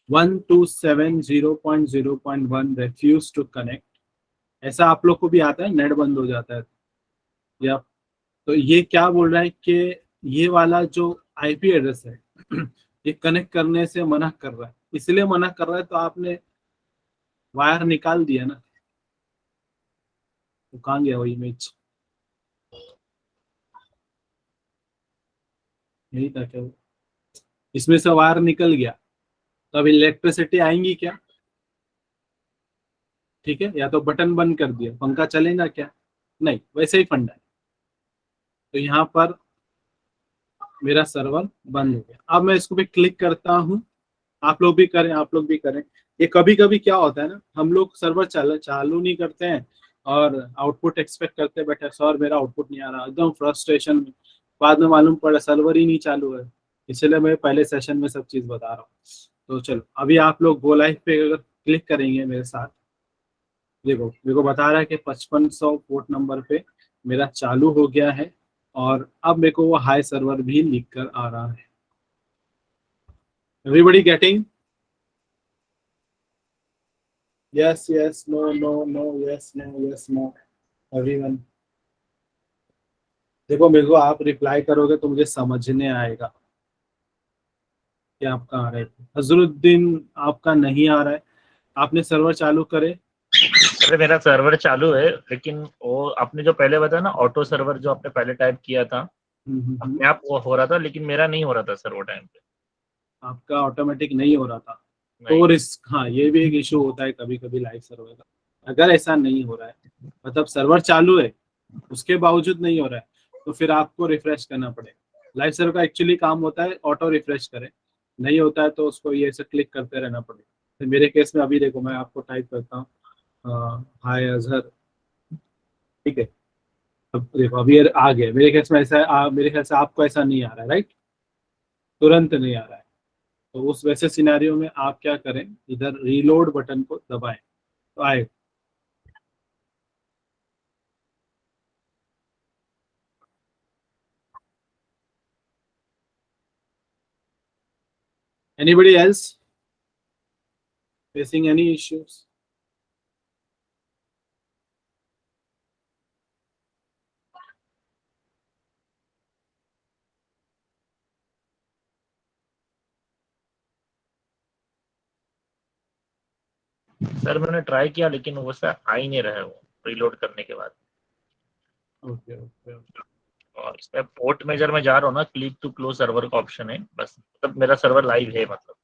Speaker 1: 127.0.0.1 refuse to connect. ऐसा आप लोग को भी आता है, नेट बंद हो जाता है या? तो ये क्या बोल रहा है कि ये वाला जो आईपी एड्रेस है ये कनेक्ट करने से मना कर रहा है। इसलिए मना कर रहा है तो आपने वायर निकाल दिया ना, तो कहाँ गया वो इमेज? यही था क्या वो? इसमें से वायर निकल गया, तो अब इलेक्ट्रिसिटी आएंगी क्या? ठीक है, या तो बटन बंद कर दिया, पंखा चलेगा क्या? नहीं, वैसे ही फंडा है। तो यहाँ पर मेरा सर्वर बंद हो गया। अब मैं इसको भी क्लिक करता हूँ, आप लोग भी करें, आप लोग भी करें। ये कभी कभी क्या होता है ना, हम लोग सर्वर चालू नहीं करते हैं और आउटपुट एक्सपेक्ट करते बैठे, सर मेरा आउटपुट नहीं आ रहा, एकदम फ्रस्ट्रेशन में। बाद में मालूम पड़ा सर्वर ही नहीं चालू है। इसलिए मैं पहले सेशन में सब चीज बता रहा हूँ। तो चलो, अभी आप लोग गो लाइव पे अगर क्लिक करेंगे मेरे साथ, देखो मेरे को बता रहा है कि 5500 पोर्ट नंबर पे मेरा चालू हो गया है, और अब मेरे को वो हाई सर्वर भी लिख कर आ रहा है। Everybody getting? Yes yes, no no no, yes no yes no, everyone. देखो मेरे को आप रिप्लाई करोगे तो मुझे समझने आएगा कि आपका आ रहा है। अजरुद्दीन, आपका नहीं आ रहा है, आपने सर्वर चालू करे?
Speaker 2: अरे मेरा सर्वर चालू है, लेकिन वो आपने जो पहले बताया ना ऑटो सर्वर, जो आपने पहले टाइप किया था अपने आप वो हो रहा था, लेकिन मेरा नहीं हो रहा था सर वो टाइम पे।
Speaker 1: आपका ऑटोमेटिक नहीं हो रहा था? तो
Speaker 2: नहीं।
Speaker 1: रिस्क, हाँ ये भी एक इशू होता है कभी कभी लाइव सर्वर का। अगर ऐसा नहीं हो रहा है, मतलब सर्वर चालू है उसके बावजूद नहीं हो रहा है, तो फिर आपको रिफ्रेश करना पड़ेगा। लाइव सर्वर का एक्चुअली काम होता है ऑटो रिफ्रेश करे, नहीं होता है तो उसको ये ऐसे क्लिक करते रहना पड़ेगा। तो मेरे केस में अभी देखो, मैं आपको टाइप करता हूँ हाय अजहर, ठीक है। अब देखो अभी ये आ गया, मेरे केस में ऐसा है, मेरे ख्याल से आपको ऐसा नहीं आ रहा है, राइट? तुरंत नहीं आ रहा है। तो उस वैसे सिनेरियो में आप क्या करें, इधर रीलोड बटन को दबाएं तो आए। Anybody else facing any issues?
Speaker 2: Sir मैंने ट्राई किया, लेकिन वो सर आ ही नहीं रहा है वो रीलोड करने के बाद।
Speaker 1: Okay okay.
Speaker 2: और इसमें पोर्ट मेजर में जा रहा हूँ ना, क्लिक टू क्लोज सर्वर का ऑप्शन है, बस मतलब मेरा सर्वर लाइव है मतलब।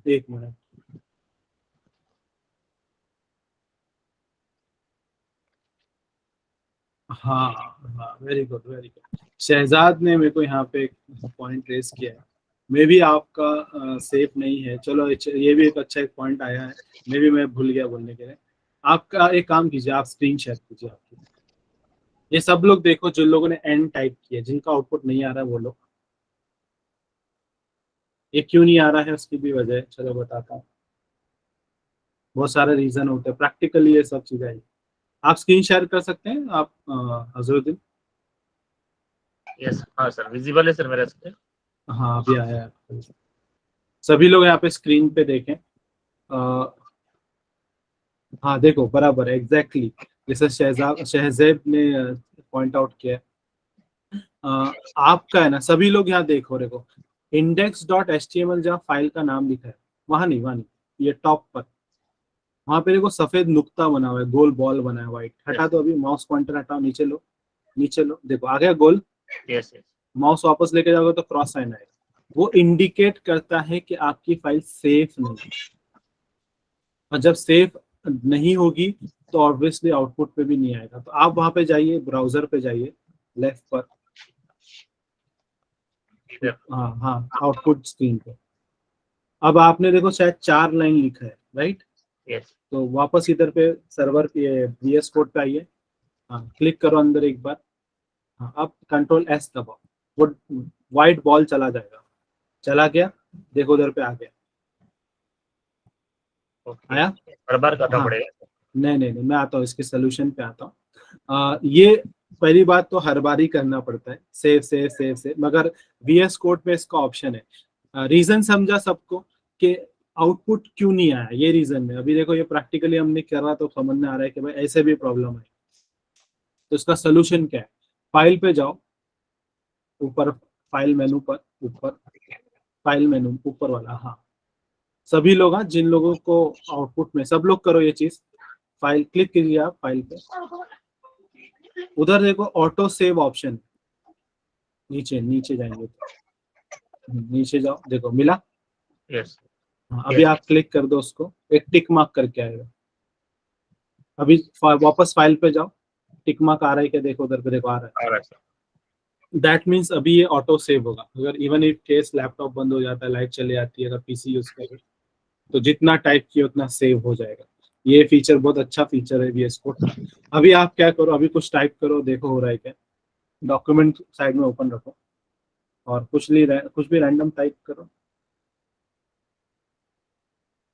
Speaker 1: एक मिनट। हाँ हाँ, very good very good. Shahzad ने मेरे को यहाँ पे एक पॉइंट रेस किया है। मे भी आपका सेफ नहीं है, चलो ये भी एक अच्छा एक पॉइंट आया है। मे भी मैं भूल गया बोलने के लिए। आपका एक काम कीजिए, आप स्क्रीन शेयर कीजिए आपकी। ये सब लोग देखो, जिन लोगों ने एन टाइप किया, जिनका आउटपुट नहीं आ रहा है वो लोग। ये क्यों नहीं आ रहा है उसकी भी वजह है, चलो बताता हूँ। बहुत सारे रीजन होते हैं, प्रैक्टिकली ये सब चीजें आई। आप स्क्रीन शेयर कर सकते हैं आप अजरुद्दीन?
Speaker 2: यस, हाँ सर विजिबल है सर मेरा इसमें।
Speaker 1: हाँ अभी आया है। सभी लोग यहाँ पे स्क्रीन पे देखें। अ, हाँ देखो बराबर है, एग्जैक्टली जैसे शहजेब ने पॉइंट आउट किया है। आपका है ना, सभी लोग यहाँ देखो index dot H T M L जहाँ फाइल का नाम लिखा है, वहां नहीं, ये टॉप पर, वहां पे देखो सफेद नुक्ता बना हुआ है, गोल बॉल बना है व्हाइट। हटा दो, अभी माउस पॉइंटर हटाओ, नीचे लो, नीचे लो, देखो आ गया गोल।
Speaker 2: Yes yes.
Speaker 1: माउस वापस लेके जाओगे तो क्रॉस साइन आएगा। वो इंडिकेट करता है कि आपकी फाइल सेफ नहीं है, और जब सेफ नहीं होगी तो ऑब्वियसली आउटपुट पे भी नहीं आएगा। तो आप वहां पे जाइए, ब्राउजर पे जाइए, लेफ्ट पर। हाँ हाँ, आउटपुट स्क्रीन पे। अब आपने देखो शायद 4 लाइन लिखा है, राइट?
Speaker 2: यस।
Speaker 1: तो वापस इधर पे सर्वर पे VS कोड पे आइए। हाँ, क्लिक करो अंदर एक बार। हाँ, अब कंट्रोल S दबाओ, वो व्हाइट बॉल चला जाएगा। चला गया, देखो उधर पे आ गया।
Speaker 2: ओके,
Speaker 1: आया?
Speaker 2: हर बार करना
Speaker 1: हाँ,
Speaker 2: पड़ेगा।
Speaker 1: नहीं, मैं आता हूँ इसके सोल्यूशन पे आता हूँ। ये पहली बात तो हर बार ही करना पड़ता है, सेव सेव सेव सेव, मगर VS कोड पे इसका ऑप्शन है। रीजन समझा सबको कि आउटपुट क्यों नहीं आया, ये रीजन है। अभी देखो ये प्रैक्टिकली हमने कर रहा तो समझ में आ रहा है कि भाई ऐसे भी प्रॉब्लम है। तो इसका सोल्यूशन क्या है? फाइल पे जाओ, ऊपर फाइल मेनू पर, ऊपर फाइल मेनू ऊपर वाला, हाँ। सभी लोग, हाँ जिन लोगों को आउटपुट में, सब लोग करो ये चीज। फाइल क्लिक कीजिए आप फाइल पे, उधर देखो ऑटो सेव ऑप्शन, नीचे नीचे जाएंगे तो नीचे जाओ, देखो मिला।
Speaker 2: यस।
Speaker 1: हाँ, अभी आप क्लिक कर दो उसको, एक टिक मार्क करके आएगा। अभी वापस फाइल पे जाओ, टिक मार्क आ रहा है क्या, देखो उधर पे, देखो आ रहा है।
Speaker 2: आ रहा है सर।
Speaker 1: दैट मीन्स अभी ये ऑटो सेव होगा। अगर इवन इफ केस लैपटॉप बंद हो जाता है, लाइट चले जाती है, अगर पीसी यूज कर, तो जितना टाइप किया उतना सेव हो जाएगा। ये फीचर बहुत अच्छा फीचर है VS कोड का। अभी आप क्या करो, अभी कुछ टाइप करो, देखो हो रहा है क्या। डॉक्यूमेंट साइड में ओपन रखो और कुछ भी रैंडम टाइप करो,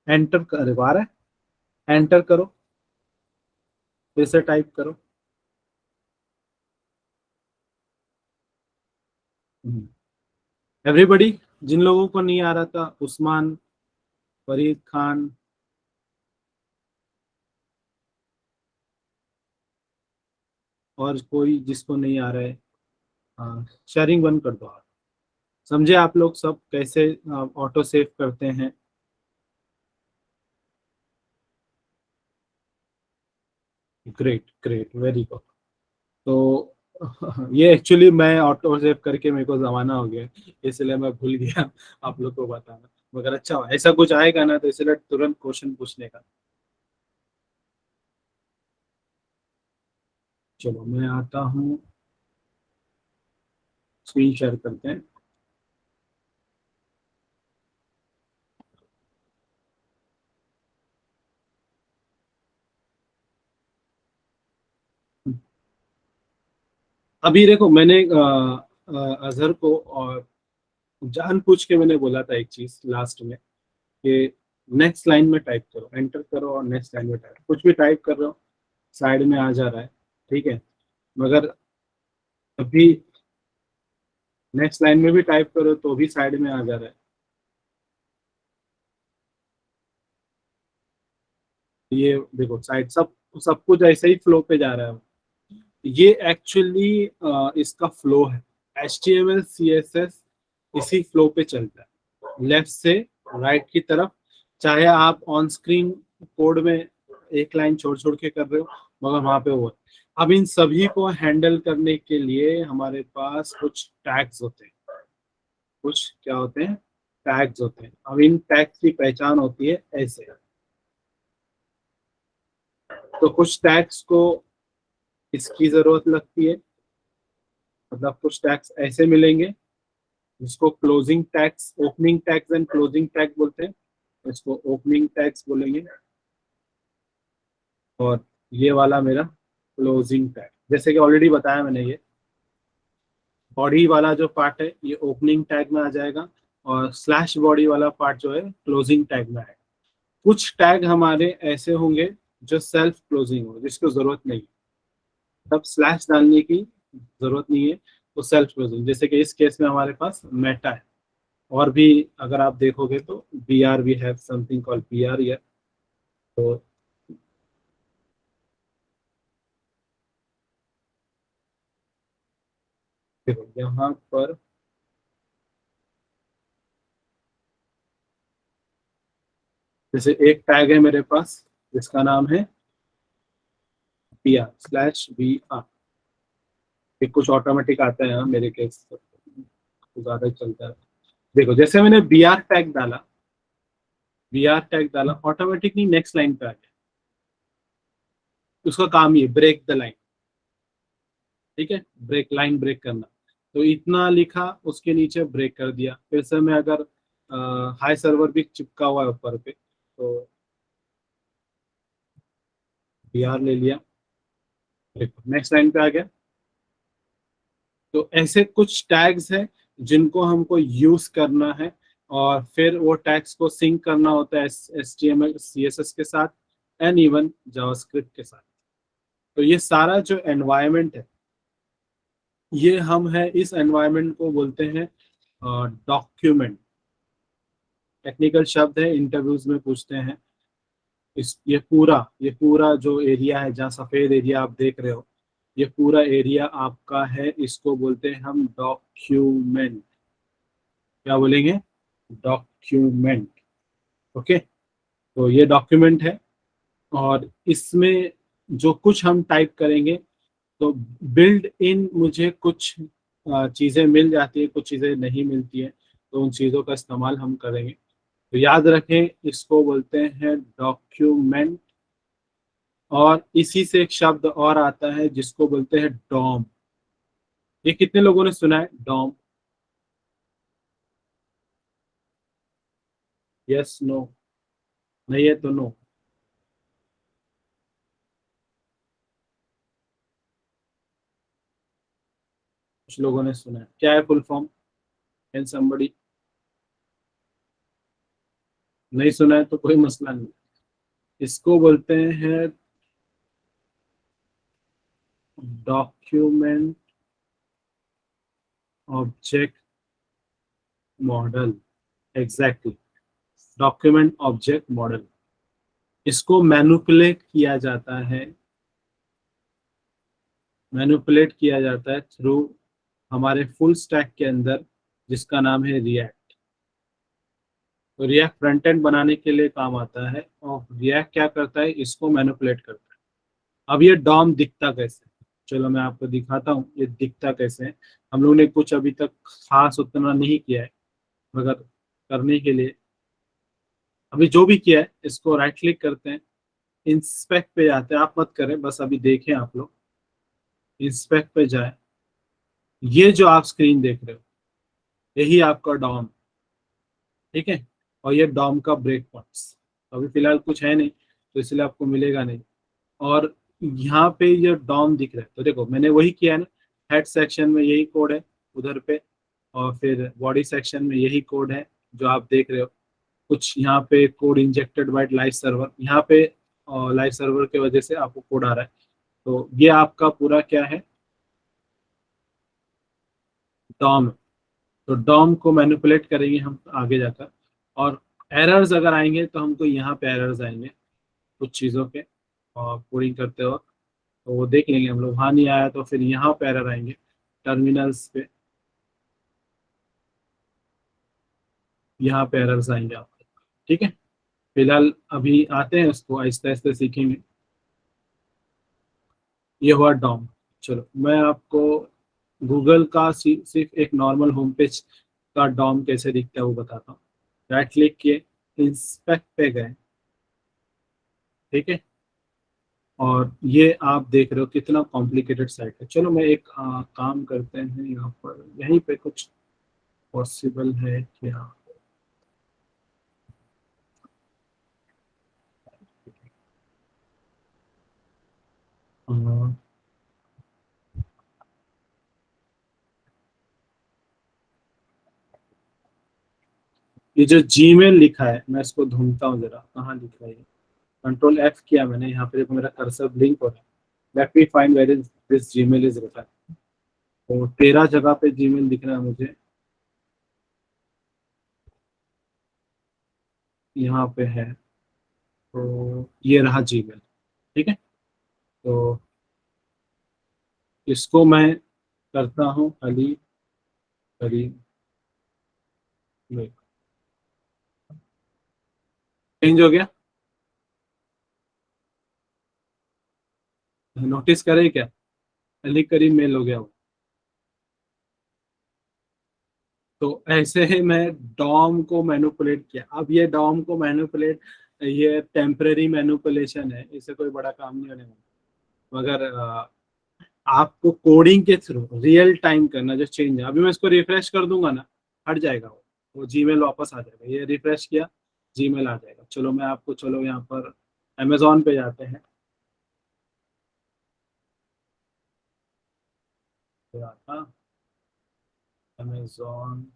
Speaker 1: एंटर कर, आ रहा है, एंटर करो, फिर से टाइप करो। एवरीबडी, जिन लोगों को नहीं आ रहा था, उस्मान, फरीद खान, और कोई जिसको नहीं आ रहा है, हाँ, शेयरिंग बंद कर दो आप। समझे आप लोग सब कैसे ऑटो सेव करते हैं। Great great, very good. तो ये एक्चुअली मैं ऑटो सेव करके मेरे को जमाना हो गया, इसलिए मैं भूल गया आप लोग को बताना। मगर अच्छा हुआ, ऐसा कुछ आएगा ना तो इसलिए तुरंत क्वेश्चन पूछने का। चलो मैं आता हूँ, स्क्रीन शेयर करते हैं। अभी देखो मैंने अजहर को और जानबूझ के मैंने बोला था एक चीज लास्ट में, कि नेक्स्ट लाइन में टाइप करो, एंटर करो और नेक्स्ट लाइन में टाइप, कुछ भी टाइप कर रहे हो साइड में आ जा रहा है, ठीक है। मगर अभी नेक्स्ट लाइन में भी टाइप करो तो भी साइड में आ जा रहा है। ये देखो साइड, सब सब कुछ ऐसे ही फ्लो पे जा रहा है। ये एक्चुअली इसका फ्लो है। HTML CSS इसी फ्लो पे चलता है, लेफ्ट से राइट की तरफ। चाहे आप ऑन स्क्रीन कोड में एक लाइन छोड़ छोड़ के कर रहे हो, मगर वहां पे वो है। अब इन सभी को हैंडल करने के लिए हमारे पास कुछ टैग्स होते हैं। कुछ क्या होते हैं, टैग्स होते हैं। अब इन टैग्स की पहचान होती है ऐसे। तो कुछ टैग्स को इसकी जरूरत लगती है, मतलब कुछ टैग्स ऐसे मिलेंगे जिसको closing tags, opening tags and closing tag बोलते हैं। इसको ओपनिंग टैग्स बोलेंगे। और ये वाला मेरा क्लोजिंग टैग, जैसे कि ऑलरेडी बताया मैंने, ये बॉडी वाला जो पार्ट है ये ओपनिंग टैग में आ जाएगा, और स्लैश बॉडी वाला पार्ट जो है क्लोजिंग टैग में आएगा। कुछ टैग हमारे ऐसे होंगे जो सेल्फ क्लोजिंग हो, जिसको जरूरत नहीं है, तब स्लैश डालने की जरूरत नहीं है, तो सेल्फ क्लोजिंग। जैसे कि इस केस में हमारे पास मेटा है। और भी अगर आप देखोगे तो BR, we have something called BR here. तो देखो यहाँ पर जैसे एक टैग है मेरे पास जिसका नाम है BR/BR। ये कुछ ऑटोमेटिक आता है, मेरे केस तो ज्यादा चलता है। देखो जैसे मैंने BR टैग डाला, ऑटोमेटिकली नेक्स्ट लाइन पे आ गया। उसका काम ये ब्रेक द लाइन, ठीक है, ब्रेक लाइन, ब्रेक करना। तो इतना लिखा, उसके नीचे ब्रेक कर दिया। फिर से मैं अगर हाई सर्वर भी चिपका हुआ है ऊपर पे, तो BR ले लिया, देखो नेक्स्ट लाइन पे आ गया। तो ऐसे कुछ टैग्स हैं जिनको हमको यूज करना है, और फिर वो टैग्स को सिंक करना होता है HTML CSS के साथ, एंड इवन जावास्क्रिप्ट के साथ। तो ये सारा जो एनवायरनमेंट है, ये हम है, इस एनवायरनमेंट को बोलते हैं डॉक्यूमेंट। टेक्निकल शब्द है, इंटरव्यूज में पूछते हैं। इस ये पूरा जो एरिया है, जहाँ सफेद एरिया आप देख रहे हो, ये पूरा एरिया आपका है, इसको बोलते हैं हम डॉक्यूमेंट। क्या बोलेंगे, डॉक्यूमेंट। ओके, तो ये डॉक्यूमेंट है। और इसमें जो कुछ हम टाइप करेंगे, तो बिल्ड इन मुझे कुछ चीज़ें मिल जाती है, कुछ चीज़ें नहीं मिलती है, तो उन चीज़ों का इस्तेमाल हम करेंगे। तो याद रखें, इसको बोलते हैं डॉक्यूमेंट। और इसी से एक शब्द और आता है जिसको बोलते हैं डॉम। ये कितने लोगों ने सुना है डॉम? Yes, no? नहीं है तो नो। कुछ लोगों ने सुना है। क्या है फुल फॉर्म? Can somebody? नहीं सुना है तो कोई मसला नहीं। इसको बोलते हैं document object model. Exactly, document object model. इसको मैनिपुलेट किया जाता है, मैनिपुलेट किया जाता है थ्रू हमारे फुल स्टैक के अंदर, जिसका नाम है रिएक्ट। तो रिएक्ट फ्रंट एंड बनाने के लिए काम आता है, और रिएक्ट क्या करता है, इसको मैनिपुलेट करता है। अब ये डॉम दिखता कैसे? चलो मैं आपको दिखाता हूँ ये दिखता कैसे है। हम लोगों ने कुछ अभी तक खास उतना नहीं किया है, मगर करने के लिए अभी जो भी किया है, इसको राइट क्लिक करते हैं, इंस्पेक्ट पे जाते हैं। आप मत करें, बस अभी देखें आप लोग। इंस्पेक्ट पे जाए, ये जो आप स्क्रीन देख रहे हो, यही आपका डॉम, ठीक है। और ये डॉम का ब्रेक पॉइंट्स। अभी फिलहाल कुछ है नहीं, तो इसलिए आपको मिलेगा नहीं। और यहाँ पे ये डॉम दिख रहा है, तो देखो मैंने वही किया है ना। हेड सेक्शन में यही कोड है उधर पे, और फिर बॉडी सेक्शन में यही कोड है जो आप देख रहे हो। कुछ यहाँ पे code injected by live server, यहाँ पे लाइव सर्वर की वजह से आपको कोड आ रहा है। तो ये आपका पूरा क्या है, डॉम। तो डॉम को मैनिपुलेट करेंगे हम आगे जाकर। और एरर्स अगर आएंगे तो हमको यहाँ पे एरर्स आएंगे कुछ चीज़ों के, और कोडिंग करते वक्त। तो वो देख लेंगे हम लोग। वहाँ नहीं आया तो फिर यहाँ पे एरर आएंगे टर्मिनल्स पे, यहाँ पे एरर्स आएंगे आपको, ठीक है। फिलहाल अभी आते हैं, उसको आहिस्ते आहिस्ते सीखेंगे। ये हुआ डॉम। चलो मैं आपको गूगल का सिर्फ एक नॉर्मल होम पेज का डॉम कैसे दिखता है वो बताता हूँ। राइट क्लिक किए, इंस्पेक्ट पे गए, ठीक है। और ये आप देख रहे हो कितना कॉम्प्लिकेटेड साइट है। चलो मैं एक काम करते हैं, यहाँ पर यहीं पे कुछ पॉसिबल है क्या? अ, ये जो जीमेल लिखा है, मैं इसको ढूंढता हूँ जरा, कहाँ लिखा है ये। कंट्रोल एफ किया मैंने, यहाँ पे देखो मेरा कर्सर ब्लिंक हो रहा है। Let me find where is this Gmail is written. तो 13 जगह पे जीमेल दिख रहा है मुझे, यहाँ पे है। तो ये रहा जीमेल, ठीक है। तो इसको मैं करता हूँ अली करीम। चेंज हो गया, नोटिस करे क्या? अली करीम मेल हो गया वो। तो ऐसे ही मैं डॉम को मैनिपुलेट किया। अब ये डॉम को मैनिपुलेट, ये टेम्पररी मैनिपुलेशन है, इससे कोई बड़ा काम नहीं होने वाला। मगर आपको कोडिंग के थ्रू रियल टाइम करना जो चेंज है। अभी मैं इसको रिफ्रेश कर दूंगा ना, हट जाएगा वो जीमेल वापस आ जाएगा। ये रिफ्रेश किया, जीमेल आ जाएगा। चलो मैं आपको, चलो यहाँ पर अमेजोन पे जाते हैं। अमेजोन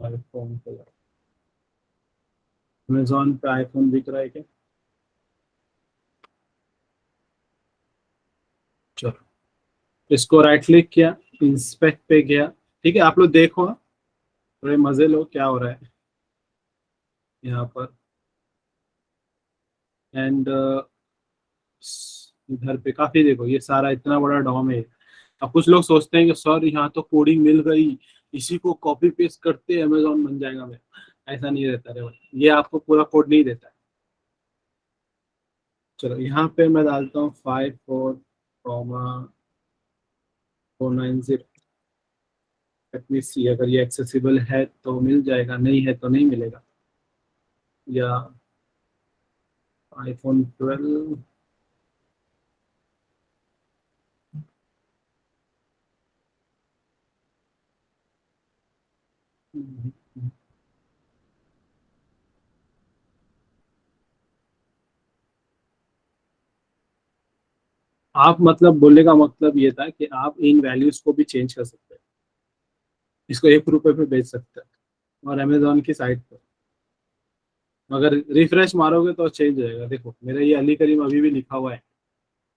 Speaker 1: आईफोन पे, अमेजोन पे आईफोन बिक रहा है क्या? चलो इसको राइट क्लिक किया, इंस्पेक्ट पे गया, ठीक है। आप लोग देखो, थोड़े मजे लो क्या हो रहा है यहाँ पर। एंड इधर पे काफी देखो, ये सारा इतना बड़ा डॉम है। अब कुछ लोग सोचते हैं कि सर यहाँ तो कोडिंग मिल गई, इसी को कॉपी पेस्ट करते अमेजोन बन जाएगा मेरा। ऐसा नहीं रहता रे भाई, ये आपको पूरा कोड नहीं देता है। चलो यहाँ पे मैं डालता हूँ 54,490। लेट मी सी, अगर ये एक्सेसिबल है तो मिल जाएगा, नहीं है तो नहीं मिलेगा। या आईफोन 12, आप मतलब बोलने का मतलब ये था कि आप इन वैल्यूज को भी चेंज कर सकते हैं, इसको 1 रुपए पे बेच सकते हैं और अमेजोन की साइट पर अगर रिफ्रेश मारोगे तो चेंज हो जाएगा। देखो मेरा ये अली करीम अभी भी लिखा हुआ है,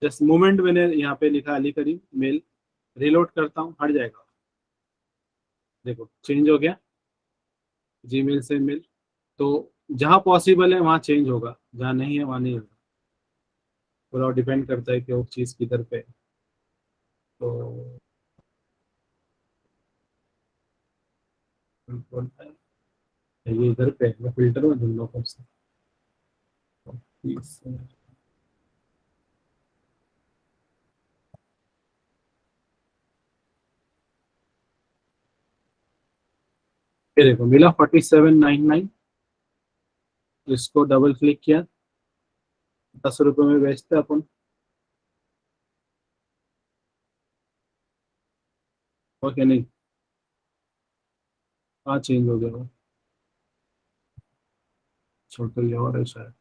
Speaker 1: जस्ट मोमेंट मैंने यहाँ पे लिखा अली करीम मेल, रिलोड करता हूँ हट जाएगा, देखो चेंज हो गया जीमेल से मेल। तो जहाँ पॉसिबल है वहाँ चेंज होगा, जहाँ नहीं है वहाँ नहीं होगा, पूरा डिपेंड करता है कि वो चीज़ किधर पे है। तो कौन है? ये इधर पे है, मैं फिल्टर में ढूंढ रहा हूँ। ये देखो मिला 4799, इसको डबल क्लिक किया, 10 रुपए में बेचते अपन। ओके नहीं, हाँ चेंज हो गया वो, छोटा ही और है शायद।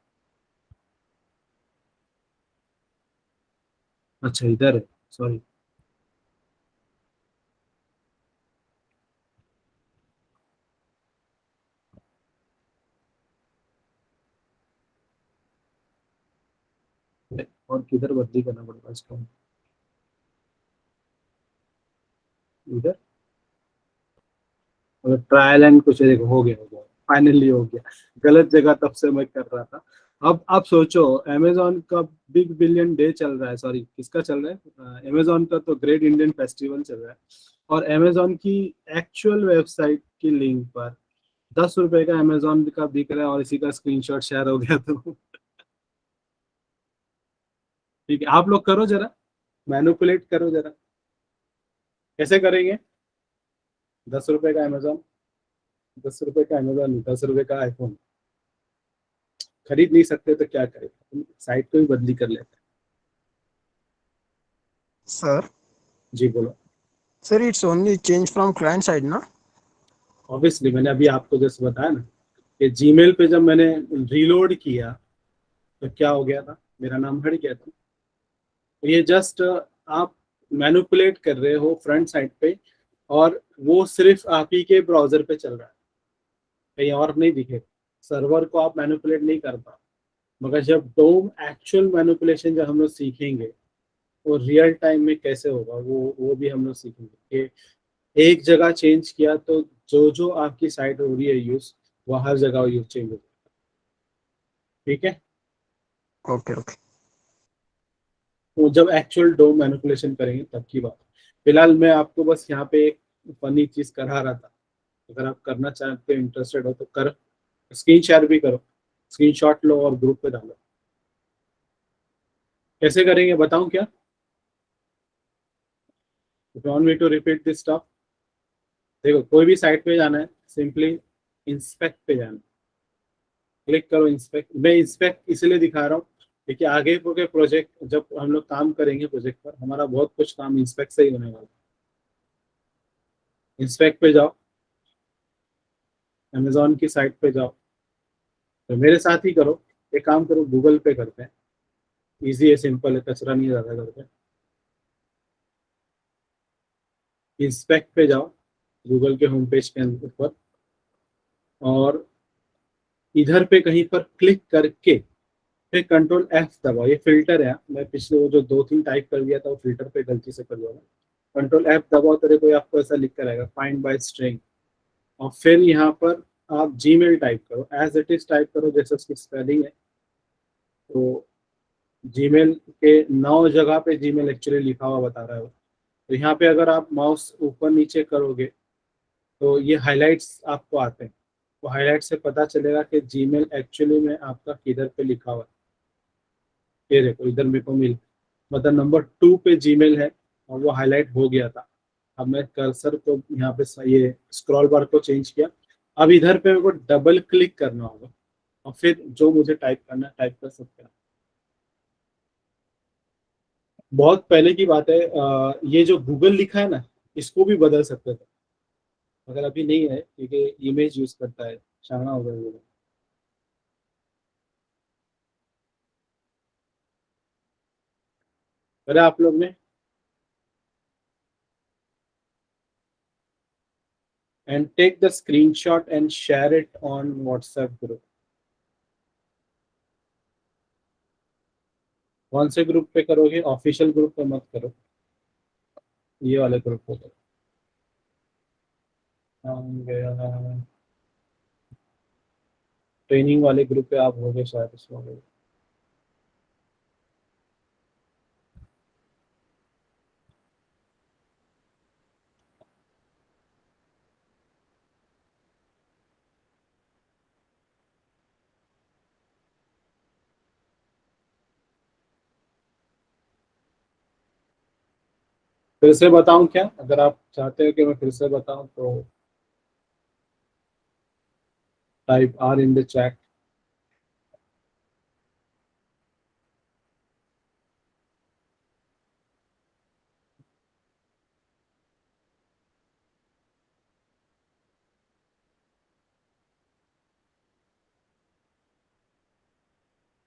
Speaker 1: अच्छा इधर है, सॉरी। और किधर बदली करना पड़ेगा इसको, इधर ट्रायल एंड कुछ देखो हो गया फाइनली हो गया। गलत जगह तब से मैं कर रहा था। अब आप सोचो, अमेजोन का बिग बिलियन डे चल रहा है, सॉरी किसका चल रहा है, अमेजोन का तो ग्रेट इंडियन फेस्टिवल चल रहा है, और अमेजोन की एक्चुअल वेबसाइट की लिंक पर 10 रुपए का अमेजोन का बिक रहा है और इसी का स्क्रीनशॉट शेयर हो गया। तो ठीक है, आप लोग करो जरा, मैनुपुलेट करो जरा, कैसे करेंगे? 10 रुपए का अमेजोन, 10 रुपए का अमेजोन, 10 रुपए का आईफोन खरीद नहीं सकते तो क्या करें, साइट को भी बदली कर लेते
Speaker 3: Sir,
Speaker 1: हैं। जी बोलो।
Speaker 3: sir, it's only change from client side, ना?
Speaker 1: ऑब्वियसली मैंने अभी आपको जैसे बताया ना कि जीमेल पे जब मैंने रीलोड किया तो क्या हो गया था, मेरा नाम हट गया था। तो ये जस्ट आप मैनुपुलेट कर रहे हो फ्रंट साइड पे, और वो सिर्फ आप ही के ब्राउजर पे चल रहा है, कहीं और नहीं दिखेगा। सर्वर को आप मैनुपुलेट नहीं कर पा, मगर जब डोम एक्चुअल मैनुपुलेशन जब हम लोग सीखेंगे वो रियल टाइम में कैसे होगा, वो भी हम लोग सीखेंगे कि एक जगह चेंज किया तो जो जो आपकी साइट हो रही है यूज, वो हर जगह यूज चेंज हो जाएगा। ठीक है,
Speaker 3: Okay, okay.
Speaker 1: तो जब एक्चुअल डोम मैनिपुलेशन करेंगे तब की बात। फिलहाल मैं आपको बस यहाँ पे एक फनी चीज करा रहा था, अगर आप करना चाहते हो, इंटरेस्टेड हो तो कर, स्क्रीन शेयर भी करो, स्क्रीनशॉट लो और ग्रुप पे डालो। कैसे करेंगे बताऊं क्या? If you want me to repeat this stuff, देखो कोई भी साइट पे जाना है, सिंपली इंस्पेक्ट पे जाना है, क्लिक करो इंस्पेक्ट। मैं इंस्पेक्ट इसलिए दिखा रहा हूँ क्योंकि आगे के प्रोजेक्ट जब हम लोग काम करेंगे प्रोजेक्ट पर, हमारा बहुत कुछ काम इंस्पेक्ट से ही होने वाला है। इंस्पेक्ट पे जाओ, अमेजोन की साइट पे जाओ, तो मेरे साथ ही करो, एक काम करो गूगल पे करते हैं, इजी है, सिंपल है, कचरा नहीं ज़्यादा करते। इंस्पेक्ट पे जाओ गूगल के होम पेज के ऊपर, और इधर पे कहीं पर क्लिक करके फिर कंट्रोल एफ दबाओ। ये फिल्टर है, मैं पिछले वो जो 2-3 टाइप कर दिया था वो फिल्टर पे गलती से कर दिया। कंट्रोल एफ दबाओ तो देखो आपको ऐसा लिख कर आएगा फाइंड बाय स्ट्रिंग, और फिर यहाँ पर आप जीमेल टाइप करो, एज इट इज टाइप करो जैसे उसकी स्पेलिंग है। तो जीमेल के 9 जगह पे जीमेल एक्चुअली लिखा हुआ बता रहा है वो। तो यहाँ पे अगर आप माउस ऊपर नीचे करोगे तो ये हाइलाइट्स आपको आते हैं, वो हाइलाइट से पता चलेगा कि जीमेल एक्चुअली में आपका किधर पे लिखा हुआ है। ये देखो इधर मेरे को मिल, मतलब नंबर 2 पे जीमेल है और वो हाईलाइट हो गया था। अब मैं कर्सर को यहाँ पे ये स्क्रॉल बार को चेंज किया। अब इधर पे मेरे को डबल क्लिक करना होगा और फिर जो मुझे टाइप करना है टाइप कर सकते हैं। बहुत पहले की बात है, ये जो गूगल लिखा है ना, इसको भी बदल सकते थे, मगर अभी नहीं है क्योंकि इमेज यूज करता है, शाना हो गया Google। अरे आप लोग ने and take the screenshot and share it on WhatsApp group। कौन से ग्रुप पे करोगे? ऑफिशियल ग्रुप पे मत करो, ये वाले ग्रुप पे करो। ट्रेनिंग वाले ग्रुप पे आप होगे शायद इसमें। फिर से बताऊं क्या? अगर आप चाहते हो कि मैं फिर से बताऊं तो type R in the chat.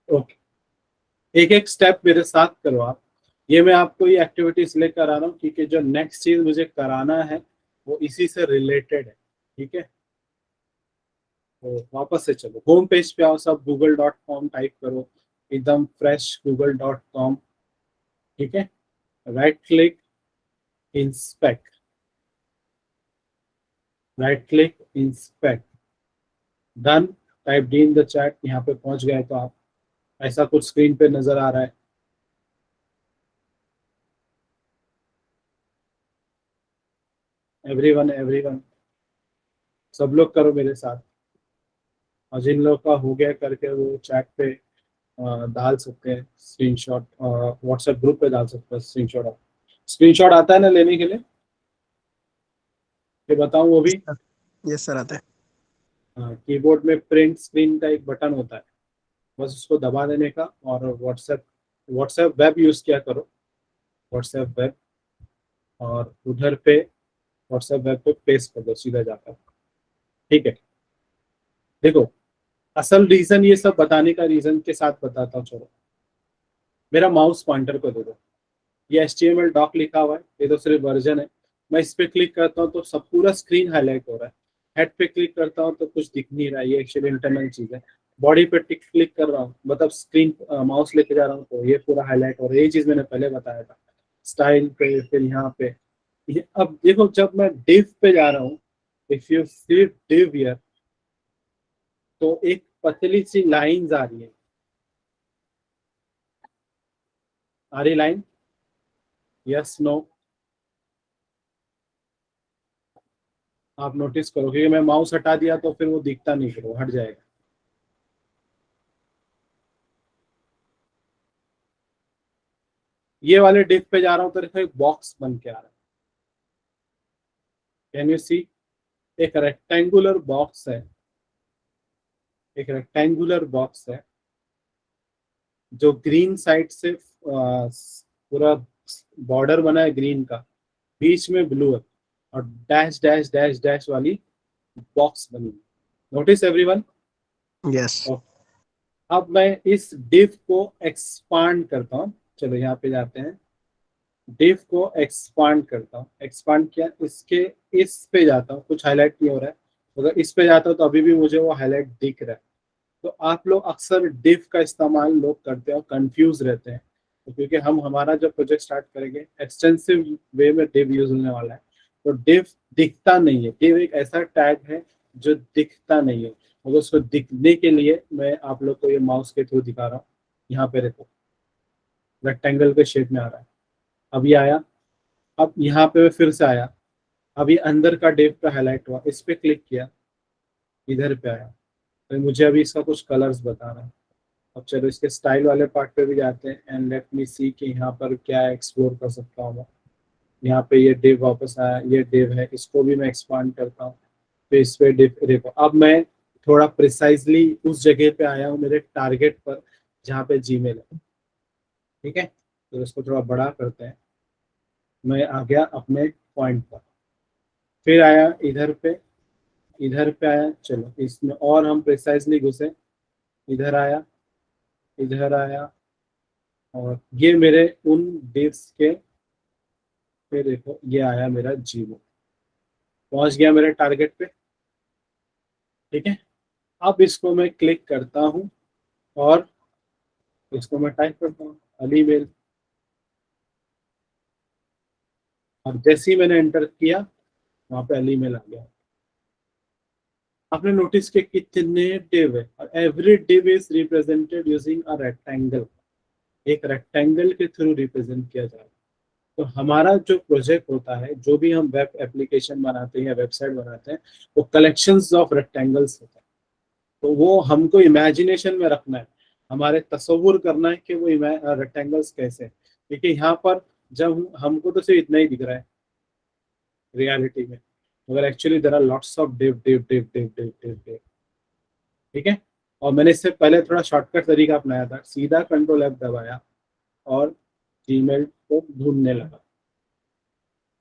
Speaker 1: Okay, एक एक स्टेप मेरे साथ करो आप। ये मैं आपको ये एक्टिविटी इसलिए करा रहा हूँ क्योंकि जो नेक्स्ट चीज मुझे कराना है वो इसी से रिलेटेड है, ठीक है? तो वापस से चलो, होम पेज पे आओ, सब google.com टाइप करो, एकदम फ्रेश google.com, ठीक है? Right click, inspect, right click, inspect, done. Type D in the chat. यहाँ पे पहुंच गए तो आप, ऐसा कुछ स्क्रीन पे नजर आ रहा है। एवरीवन, एवरीवन, सब लोग करो मेरे साथ। और जिन लोग का हो गया करके वो चैट पे डाल सकते हैं स्क्रीनशॉट, व्हाट्सएप ग्रुप पे डाल सकते हैं स्क्रीनशॉट। स्क्रीनशॉट आता है ना लेने के लिए? ये बताऊं वो भी?
Speaker 3: यस सर आता है।
Speaker 1: कीबोर्ड में प्रिंट स्क्रीन का एक बटन होता है, बस उसको दबा देने का और व्हाट्सएप व्हाट्सएप वेब यूज किया करो, व्हाट्सएप वेब, और उधर पे व्हाट्सएप वेब पे पेस्ट कर दो सीधा जाकर, ठीक है? देखो, असल रीजन, ये सब बताने का रीजन के साथ बताता हूँ। चलो, मेरा माउस पॉइंटर को दे दो, ये HTML डॉक लिखा हुआ है, ये तो सिर्फ वर्जन है। मैं इस पे क्लिक करता हूँ तो सब पूरा स्क्रीन हाईलाइट हो रहा है। हेड पे क्लिक करता हूँ तो कुछ दिख नहीं रहा है, ये एक्चुअली इंटरनल चीज है। बॉडी पे टिक क्लिक कर रहा हूँ, मतलब स्क्रीन माउस लेके जा रहा हूँ तो ये पूरा हाईलाइट हो रहा है। ये चीज मैंने पहले बताया था। स्टाइल पे, फिर यहाँ पे अब देखो, जब मैं डिव पे जा रहा हूँ, if you see div here, तो एक पतली सी लाइंस आ रही है, आ रही लाइन? Yes, no? आप नोटिस करो, क्योंकि मैं माउस हटा दिया तो फिर वो दिखता नहीं, फिर वो हट जाएगा। ये वाले डिव पे जा रहा हूँ तो देखो एक बॉक्स बन के आ रहा है। Can you see? एक रेक्टेंगुलर बॉक्स है, एक रेक्टेंगुलर बॉक्स है जो ग्रीन साइड से पूरा बॉर्डर बना है ग्रीन का, बीच में ब्लू है, और डैश डैश डैश डैश वाली बॉक्स बनी है। Notice everyone?
Speaker 3: यस
Speaker 1: अब मैं इस डिव को एक्सपांड करता हूँ। चलो यहाँ पे जाते हैं, डिव को एक्सपांड करता हूँ। एक्सपांड किया, इसके इस पे जाता हूँ, कुछ हाईलाइट नहीं हो रहा है। अगर इस पे जाता हूँ तो अभी भी मुझे वो हाईलाइट दिख रहा है। तो आप लोग अक्सर डिव का इस्तेमाल लोग करते हैं और कंफ्यूज रहते हैं, तो क्योंकि हम हमारा जब प्रोजेक्ट स्टार्ट करेंगे एक्सटेंसिव वे में डिव यूज होने वाला है। तो डिव दिखता नहीं है, डिव एक ऐसा टैग है जो दिखता नहीं है। मगर उसको दिखने के लिए मैं आप लोग को ये माउस के थ्रू दिखा रहा हूँ। यहाँ पे देखो, रेक्टेंगल के शेप में आ रहा है। अब ये आया, अब यहाँ पे मैं फिर से आया, अब ये अंदर का डिव पे हाईलाइट हुआ, इस पे क्लिक किया, इधर पे आया, तो मुझे अभी इसका कुछ कलर्स बता रहा है। अब चलो इसके स्टाइल वाले पार्ट पे भी जाते हैं एंड लेट मी सी कि यहाँ पर क्या एक्सप्लोर कर सकता हूँ मैं। यहाँ पे ये div वापस आया, ये div है, इसको भी मैं एक्सपांड करता हूँ, तो इस पे div देखो। अब मैं थोड़ा प्रिसाइजली उस जगह पे आया हूँ मेरे टारगेट पर जहाँ पे जीमेल है, ठीक है। तो इसको थोड़ा बड़ा करते हैं, मैं आ गया अपने पॉइंट पर, फिर आया इधर पे आया, चलो इसमें और हम प्रिसाइजली घुसे, इधर आया, इधर आया, और ये मेरे उन डिव्स के, फिर देखो ये आया मेरा जीरो, पहुंच गया मेरे टारगेट पे, ठीक है। अब इसको मैं क्लिक करता हूँ और इसको मैं टाइप करता हूँ अली मेल, और जैसे ही मैंने एंटर किया वहां पे अली मेल आ गया। आपने नोटिस किया कितने डिव है, और every div is represented using a rectangle, एक रेक्टेंगल के थ्रू रिप्रेजेंट किया जा रहा है। तो हमारा जो प्रोजेक्ट होता है, जो भी हम वेब एप्लीकेशन बनाते हैं या वेबसाइट बनाते हैं, वो कलेक्शंस ऑफ रेक्टेंगल्स होता है। तो वो हमको इमेजिनेशन में रखना है, हमारे तस्वुर करना है कि वो रेक्टेंगल्स कैसे हैं। देखिए यहाँ पर जब हमको तो सिर्फ इतना ही दिख रहा है रियलिटी में, मगर actually there are lots of div div div div div div div, ठीक है। और मैंने इससे पहले थोड़ा शॉर्टकट तरीका अपनाया था, सीधा कंट्रोल F दबाया और जीमेल को ढूंढने लगा,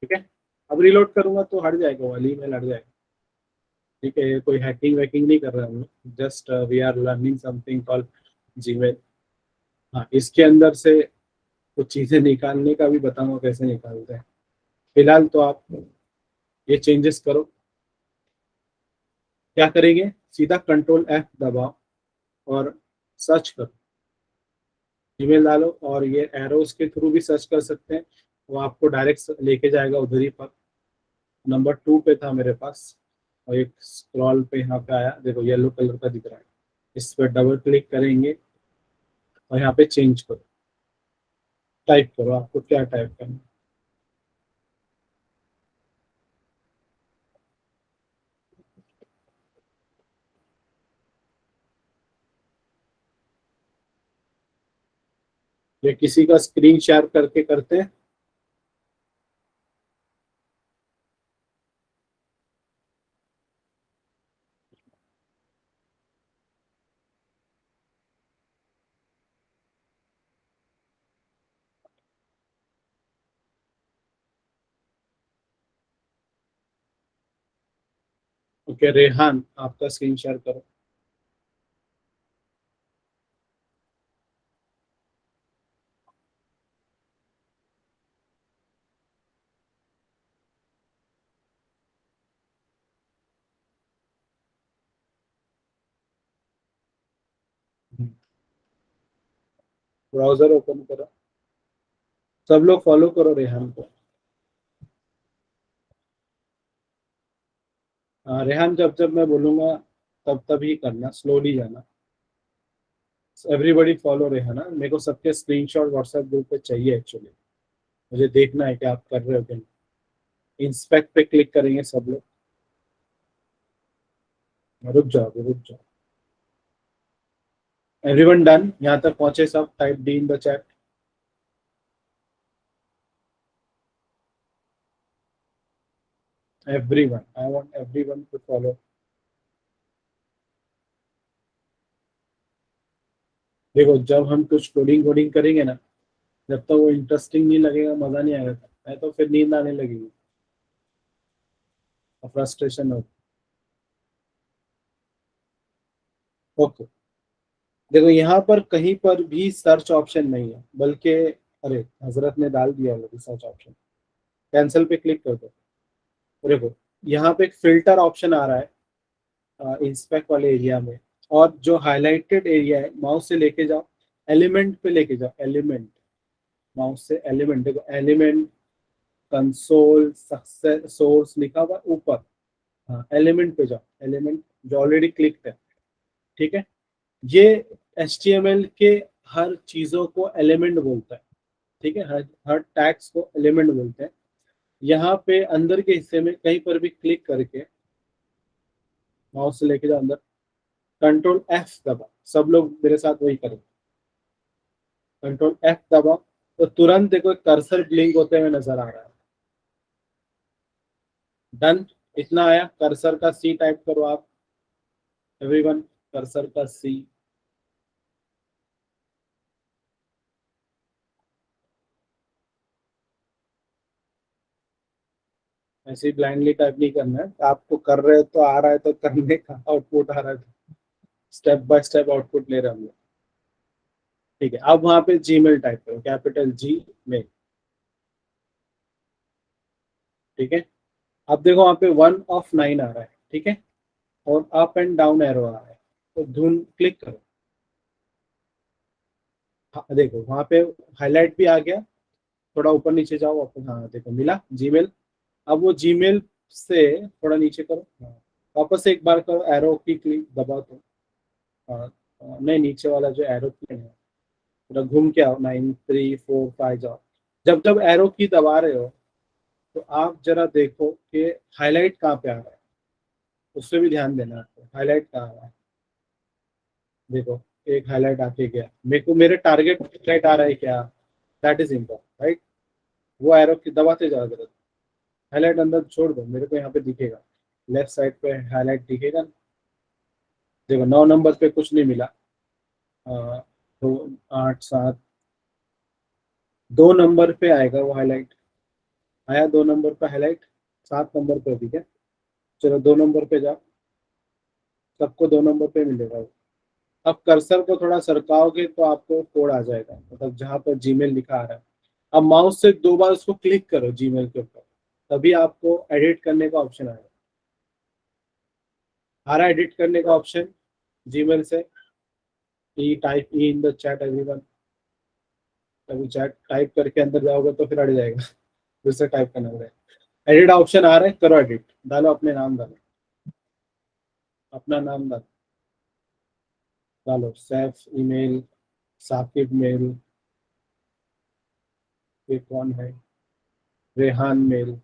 Speaker 1: ठीक है। अब रिलोड करूंगा तो हट जाएगा, वाली ईमेल हट जाएगा, ठीक है। कोई हैकिंग वैकिंग नहीं कर रहा हूँ, just we are learning something called Gmail. हाँ, इसके अंदर से कुछ चीजें निकालने का भी बताऊंगा कैसे निकालते हैं। फिलहाल तो आप ये चेंजेस करो। क्या करेंगे, सीधा कंट्रोल F दबाओ और सर्च करो, ईमेल डालो, और ये एरोस के थ्रू भी सर्च कर सकते हैं, वो आपको डायरेक्ट लेके जाएगा उधर ही पर। नंबर 2 पे था मेरे पास, और एक स्क्रॉल पे यहाँ पे आया, देखो येलो कलर का दिख रहा है, इस पर डबल क्लिक करेंगे और यहाँ पे चेंज करो, टाइप करो, आपको क्या टाइप करना है। ये किसी का स्क्रीन शेयर करके करते हैं। ओके रेहान, आपका स्क्रीन शेयर करो। ब्राउजर ओपन करो, सब लोग फॉलो करो रेहान को। रेहान, जब जब मैं बोलूंगा तब तब ही करना, स्लोली जाना। एवरीबॉडी फॉलो रेहान, मेरे को सबके स्क्रीनशॉट व्हाट्सएप ग्रुप पे चाहिए एक्चुअली, मुझे देखना है कि आप कर रहे हो कि नहीं। इंस्पेक्ट पे क्लिक करेंगे सब लोग, रुक जाओ रुक जाओ। एवरीवन डन, यहाँ तक पहुंचे सब, type D in the chat. Everyone, I want everyone to follow. देखो जब हम कुछ कोडिंग कोडिंग करेंगे ना, जब तक वो इंटरेस्टिंग नहीं लगेगा, मजा नहीं आएगा, नहीं तो फिर नींद आने लगेगी और फ्रस्ट्रेशन हो। ओके, देखो यहाँ पर कहीं पर भी सर्च ऑप्शन नहीं है, बल्कि अरे हजरत ने डाल दिया ऑलरेडी सर्च ऑप्शन, कैंसिल पे क्लिक कर दो। देखो यहाँ पे एक फिल्टर ऑप्शन आ रहा है इंस्पेक्ट वाले एरिया में, और जो हाईलाइटेड एरिया है माउस से लेके जाओ, एलिमेंट पे लेके जाओ, एलिमेंट, माउस से एलिमेंट, देखो एलिमेंट, कंसोल, सक्सेस, सोर्स लिखा हुआ ऊपर। हाँ, एलिमेंट पे जाओ, एलिमेंट जो ऑलरेडी क्लिक है, ठीक है। ये HTML के हर चीजों को एलिमेंट बोलता है, ठीक है, हर हर टैग्स को एलिमेंट बोलते हैं। यहाँ पे अंदर के हिस्से में कहीं पर भी क्लिक करके माउस से लेके जाओ अंदर, कंट्रोल F दबा, सब लोग मेरे साथ वही करें, कंट्रोल F दबा, तो तुरंत देखो कर्सर ब्लिंक होते हुए नजर आ रहा है, डन, इतना आया। कर्सर का सी टाइप करो आप एवरीवन, कर्सर का सी। ऐसे ब्लाइंडली टाइप नहीं करना है, आपको कर रहे हो तो आ रहा है तो करने का आउटपुट आ रहा है, स्टेप बाय स्टेप आउटपुट ले रहे हम लोग। ठीक है, अब वहां पे जीमेल टाइप करो, कैपिटल जी मेल। ठीक है, अब देखो वहां पे 1 of 9 आ रहा है। ठीक है, और अप एंड डाउन एरो आ रहा है, तो धुन क्लिक करो। हाँ, देखो वहां पे हाईलाइट भी आ गया। थोड़ा ऊपर नीचे जाओ वापस, हाँ देखो मिला जीमेल। अब वो जीमेल से थोड़ा नीचे करो, हाँ, वापस से एक बार करो, एरो की क्लिक दबाओ तो, हाँ, नहीं नीचे वाला जो एरो की है, थोड़ा घूम के आओ, 9 3 4 5 जाओ। जब जब एरो की दबा रहे हो तो आप जरा देखो कि हाईलाइट कहाँ पे आ रहा है, उस पर भी ध्यान देना आपको, हाईलाइट कहाँ आ रहा है। देखो एक हाईलाइट आके गया, मेरे को मेरे टारगेट हाईलाइट आ रहा है क्या, दैट इज इम्पोर्टेंट राइट। वो एरो की दबाते जाओ जरा, हाईलाइट अंदर छोड़ दो, मेरे को यहाँ पे दिखेगा, लेफ्ट साइड पे हाईलाइट दिखेगा। देखो 9 नंबर पे कुछ नहीं मिला, 2 8 7, 2 नंबर पे आएगा वो हाईलाइट, आया 2 नंबर पे हाईलाइट, 7 नंबर पे। ठीक है, चलो 2 नंबर पे जाओ, सबको 2 नंबर पे मिलेगा वो। अब कर्सर को थोड़ा सरकाओगे तो आपको कोड आ जाएगा, मतलब जहां पर जीमेल लिखा आ रहा है। अब माउस से 2 बार उसको क्लिक करो जीमेल के ऊपर, तभी आपको एडिट करने का ऑप्शन आएगा। आ रहा है एडिट करने का ऑप्शन जीमेल से, E type E in the chat everyone. कभी चैट टाइप करके अंदर जाओगे तो फिर अड़ जाएगा, फिर से टाइप करना पड़ेगा। एडिट ऑप्शन आ रहा है, करो एडिट, डालो अपने नाम, डालो अपना नाम, डालो डालो सैफ ईमेल, साकिब मेल, ये कौन है, रेहान मेल।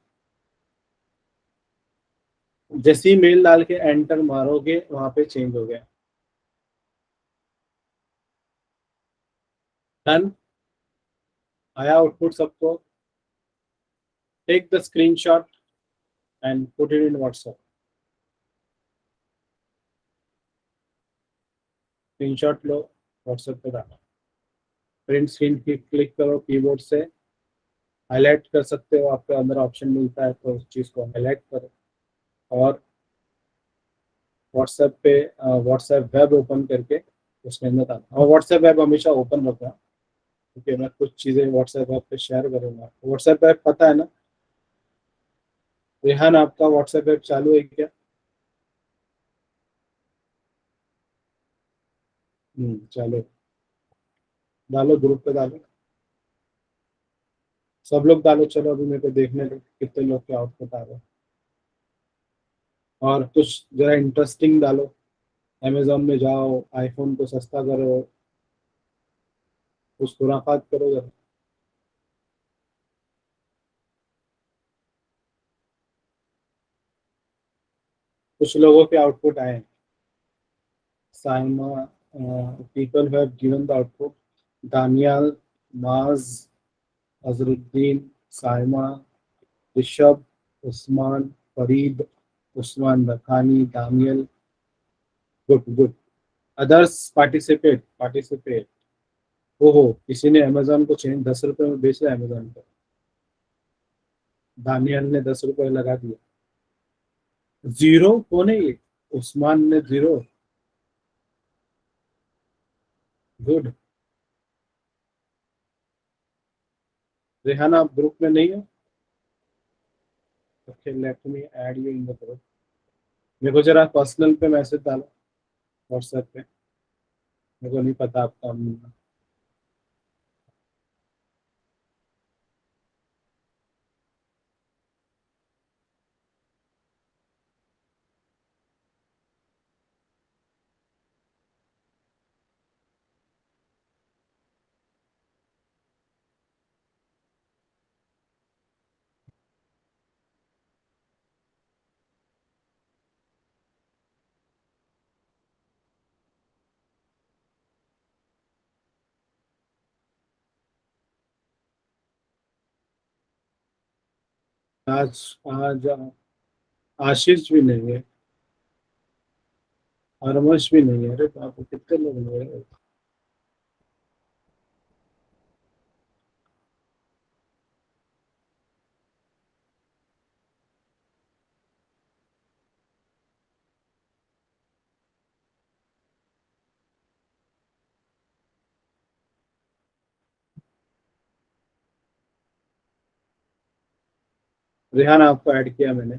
Speaker 1: जैसे ही मेल डाल के एंटर मारोगे वहां पे चेंज हो गया। डन, आया आउटपुट सबको। Take the screenshot and put it in WhatsApp. Screenshot लो, व्हाट्सएप पे डालो, प्रिंट स्क्रीन की क्लिक करो कीबोर्ड से, हाईलाइट कर सकते हो, आपको अंदर ऑप्शन मिलता है तो उस चीज को हाईलाइट करो, और व्हाट्सएप पे व्हाट्सएप वेब ओपन करके उसके अंदर डालो। और व्हाट्सएप वेब हमेशा ओपन रखना, क्योंकि मैं कुछ चीजें व्हाट्सएप वेब पे शेयर करूंगा। व्हाट्सएप वेब पता है ना रेहान, आपका व्हाट्सएप वेब चालू है क्या? चलो डालो, ग्रुप पे डालो, सब लोग डालो। चलो अभी मेरे को देखने दो कितने लोग के आउटपुट आ रहे हैं, और कुछ जरा इंटरेस्टिंग डालो। अमेजोन में जाओ, आईफोन को सस्ता करो, कुछ खुराफात करो जरा। कुछ लोगों के आउटपुट आए हैं। Saima, people have given the output, Daniyal, Maaz, Azharuddin, Saima, Rishabh, Usman, Farid, Usman Rakhani, Daniyal. Good good. Others participate participate. ओहो, किसी ने अमेजोन को चेंज 10 रुपए में बेच रहा है अमेजोन पर, दानियल ने 10 रुपए लगा दिया। जीरो कौन है ये? उस्मान ने जीरो। गुड। रेहाना आप ग्रुप में नहीं हो? Okay, let me add you in the group. मेरे को जरा पर्सनल पे मैसेज डालो व्हाट्सएप पे, मेरे को नहीं पता आपका। आज आज आशीष भी नहीं है, हरमश भी नहीं है। अरे बाप रे, कितने लोग हैं। रेहान आपको ऐड किया मैंने।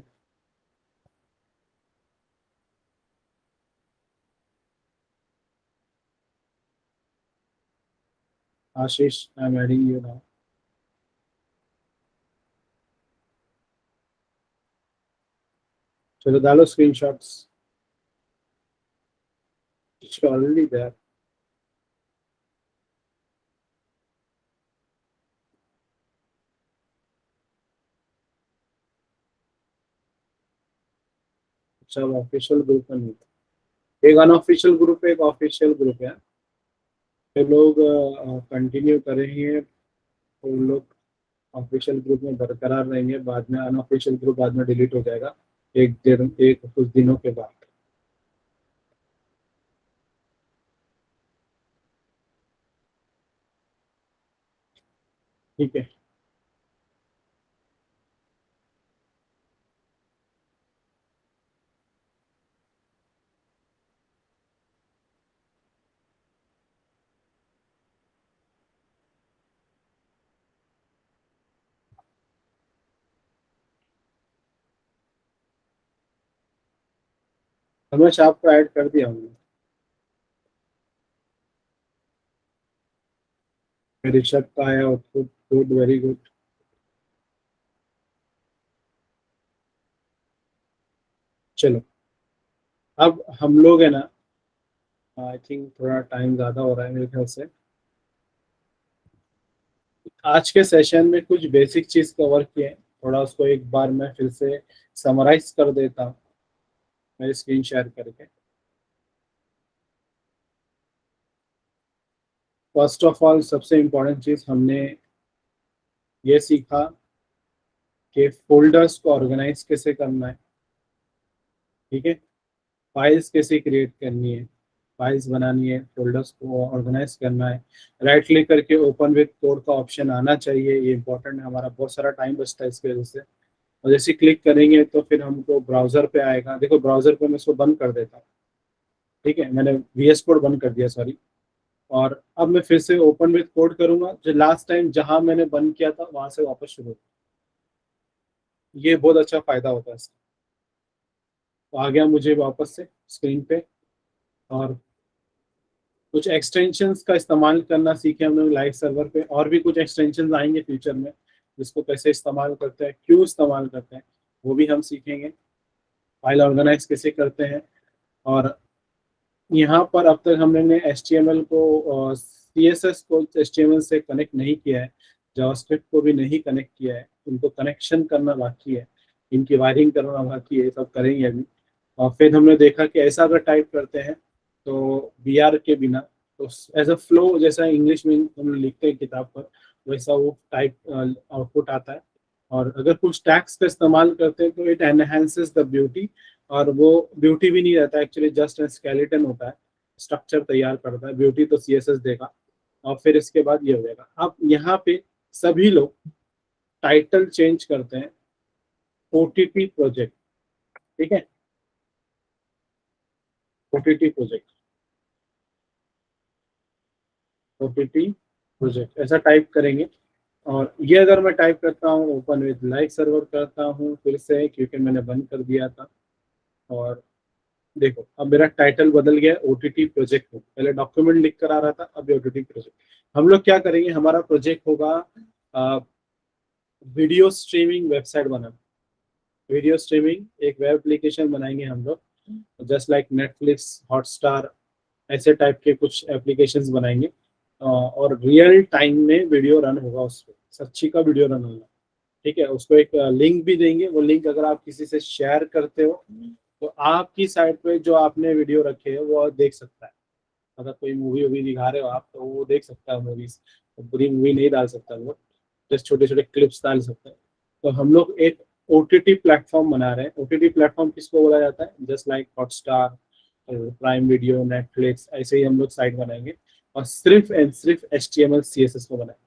Speaker 1: Ashish, I am adding you now. चलो डालो स्क्रीनशॉट्स, इट्स ऑलरेडी देयर। चलो ऑफिशियल ग्रुप में नहीं था। एक अनऑफिशियल ग्रुप है, एक ऑफिशियल ग्रुप है। तो लोग कंटिन्यू करेंगे तो लोग ऑफिशियल ग्रुप में बरकरार रहेंगे, बाद में अनऑफिशियल ग्रुप बाद में डिलीट हो जाएगा एक कुछ दिनों के बाद। ठीक है। रमेश आपको ऐड कर दिया हमने। ऋषभ का आया आउटपुट, गुड, वेरी गुड। चलो अब हम लोग है ना, आई थिंक थोड़ा टाइम ज़्यादा हो रहा है मेरे ख्याल से। आज के सेशन में कुछ बेसिक चीज़ कवर किए हैं, थोड़ा उसको एक बार मैं फिर से समराइज कर देता हूँ मेरी स्क्रीन शेयर करके। फर्स्ट ऑफ ऑल सबसे इम्पोर्टेंट चीज़ हमने ये सीखा कि फोल्डर्स को ऑर्गेनाइज कैसे करना है। ठीक है, फाइल्स कैसे क्रिएट करनी है, फाइल्स बनानी है, फोल्डर्स को ऑर्गेनाइज करना है। राइट क्लिक करके ओपन विद कोड का ऑप्शन आना चाहिए, ये इंपॉर्टेंट है, हमारा बहुत सारा टाइम बचता है इसकी वजह से। और जैसे क्लिक करेंगे तो फिर हमको ब्राउजर पे आएगा। देखो ब्राउजर पे मैं इसको बंद कर देता हूँ। ठीक है, मैंने VS कोड बंद कर दिया, सॉरी। और अब मैं फिर से ओपन विद कोड करूंगा, जो लास्ट टाइम जहां मैंने बंद किया था वहां से वापस शुरू होगा। ये बहुत अच्छा फायदा होता है इसका। तो आ गया मुझे वापस से स्क्रीन पे। और कुछ एक्सटेंशंस का इस्तेमाल करना सीखे हमने लाइव सर्वर पे, और भी कुछ एक्सटेंशंस आएंगे फ्यूचर में, जिसको कैसे इस्तेमाल करते हैं, क्यों इस्तेमाल करते हैं, वो भी हम सीखेंगे। फाइल ऑर्गेनाइज कैसे करते हैं। और यहाँ पर अब तक हमने HTML को, CSS को HTML से कनेक्ट नहीं किया है, जावास्क्रिप्ट को भी नहीं कनेक्ट किया है, इनको कनेक्शन करना बाकी है, इनकी वायरिंग करना बाकी है, सब करेंगे अभी। और फिर हमने देखा कि ऐसा अगर टाइप करते हैं तो BR के बिना, तो एज अ फ्लो, जैसा इंग्लिश में हम लिखते हैं किताब पर, वैसा वो टाइप आउटपुट आता है। और अगर कुछ टैग्स का इस्तेमाल करते हैं तो इट एनहेंसेस द ब्यूटी, और वो ब्यूटी भी नहीं रहता, एक्चुअली जस्ट स्केलेटन होता है, स्ट्रक्चर तैयार करता है। ब्यूटी तो CSS देगा। और फिर इसके बाद ये हो जाएगा। अब यहाँ पे सभी लोग टाइटल चेंज करते हैं, OTT प्रोजेक्ट। ठीक है, OTT प्रोजेक्ट, OTT प्रोजेक्ट ऐसा टाइप करेंगे। और ये अगर मैं टाइप करता हूँ, ओपन विद लाइव सर्वर करता हूँ फिर से, क्योंकि मैंने बंद कर दिया था। और देखो अब मेरा टाइटल बदल गया, OTT प्रोजेक्ट हो, पहले डॉक्यूमेंट लिख कर आ रहा था, अब OTT प्रोजेक्ट। हम लोग क्या करेंगे, हमारा प्रोजेक्ट होगा वीडियो स्ट्रीमिंग वेबसाइट बनाना। वीडियो स्ट्रीमिंग एक वेब एप्लीकेशन बनाएंगे हम लोग, जस्ट लाइक नेटफ्लिक्स, हॉटस्टार, ऐसे टाइप के कुछ एप्लीकेशंस बनाएंगे। और रियल टाइम में वीडियो रन होगा, उस पर सच्ची का वीडियो रन होगा। ठीक है, उसको एक लिंक भी देंगे, वो लिंक अगर आप किसी से शेयर करते हो तो आपकी साइट पे जो आपने वीडियो रखे है वो देख सकता है। अगर कोई मूवी वूवी दिखा रहे हो आप तो वो देख सकता है मूवीज। तो पूरी मूवी नहीं डाल सकता वो, जस्ट छोटे छोटे क्लिप्स डाल सकते हैं। तो हम लोग एक OTT प्लेटफॉर्म बना रहे हैं। OTT प्लेटफॉर्म किसको बोला जाता है? Just like Hotstar, prime video, Netflix, ऐसे ही हम लोग साइट बनाएंगे और सिर्फ एंड सिर्फ HTML CSS को बनाएंगे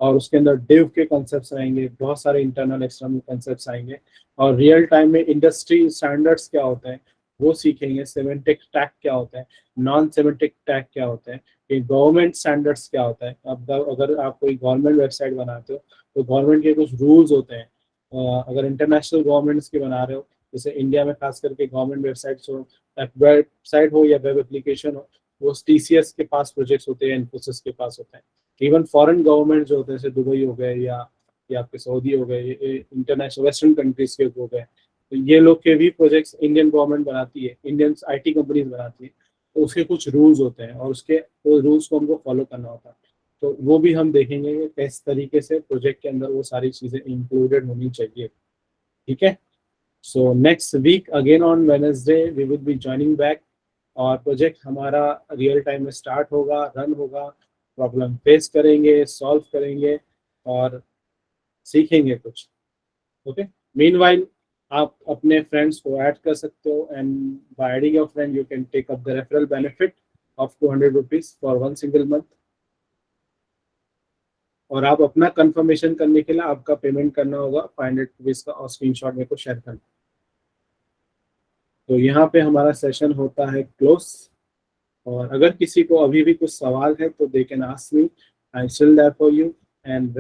Speaker 1: और उसके अंदर डिव के कॉन्सेप्ट्स आएंगे, बहुत सारे इंटरनल एक्सटर्नल कॉन्सेप्ट्स आएंगे और रियल टाइम में इंडस्ट्री स्टैंडर्ड्स क्या होते हैं वो सीखेंगे। सेमेंटिक टैग क्या होता है, नॉन सेमेंटिक टैग क्या होता है, ये गवर्नमेंट स्टैंडर्ड्स क्या होता है। अब अगर आप कोई गवर्नमेंट वेबसाइट बनाते हो तो गवर्नमेंट के कुछ रूल्स होते हैं। अगर इंटरनेशनल गवर्नमेंट्स के बना रहे हो, जैसे इंडिया में खास करके गवर्नमेंट वेबसाइट हो या वेब एप्लीकेशन हो, वो TCS के पास प्रोजेक्ट्स होते हैं, इन्फोसिस के पास होते हैं। इवन फॉरेन गवर्नमेंट जो होते हैं, जैसे दुबई हो गए या आपके सऊदी हो गए, इंटरनेशनल वेस्टर्न कंट्रीज के हो गए, तो ये लोग के भी प्रोजेक्ट्स इंडियन गवर्नमेंट बनाती है, इंडियन IT कंपनीज बनाती है। तो उसके कुछ रूल्स होते हैं और उसके रूल्स को हमको फॉलो करना होता है। तो वो भी हम देखेंगे कि किस तरीके से प्रोजेक्ट के अंदर वो सारी चीज़ें इंक्लूडेड होनी चाहिए। ठीक है, so next week again on Wednesday we will be joining back और प्रोजेक्ट हमारा रियल टाइम में स्टार्ट होगा, रन होगा, प्रॉब्लम फेस करेंगे, सॉल्व करेंगे और सीखेंगे कुछ। ओके, मीनवाइल आप अपने फ्रेंड्स को ऐड कर सकते हो and by adding your friend you can take up the referral benefit of 200 rupees for 1 single month. और आप अपना कंफर्मेशन करने के लिए आपका पेमेंट करना होगा 500 रुपीज का और स्क्रीनशॉट मेरे को शेयर करना। तो यहाँ पे हमारा सेशन होता है क्लोज और अगर किसी को अभी भी कुछ सवाल है तो they can ask me, I am still there for you and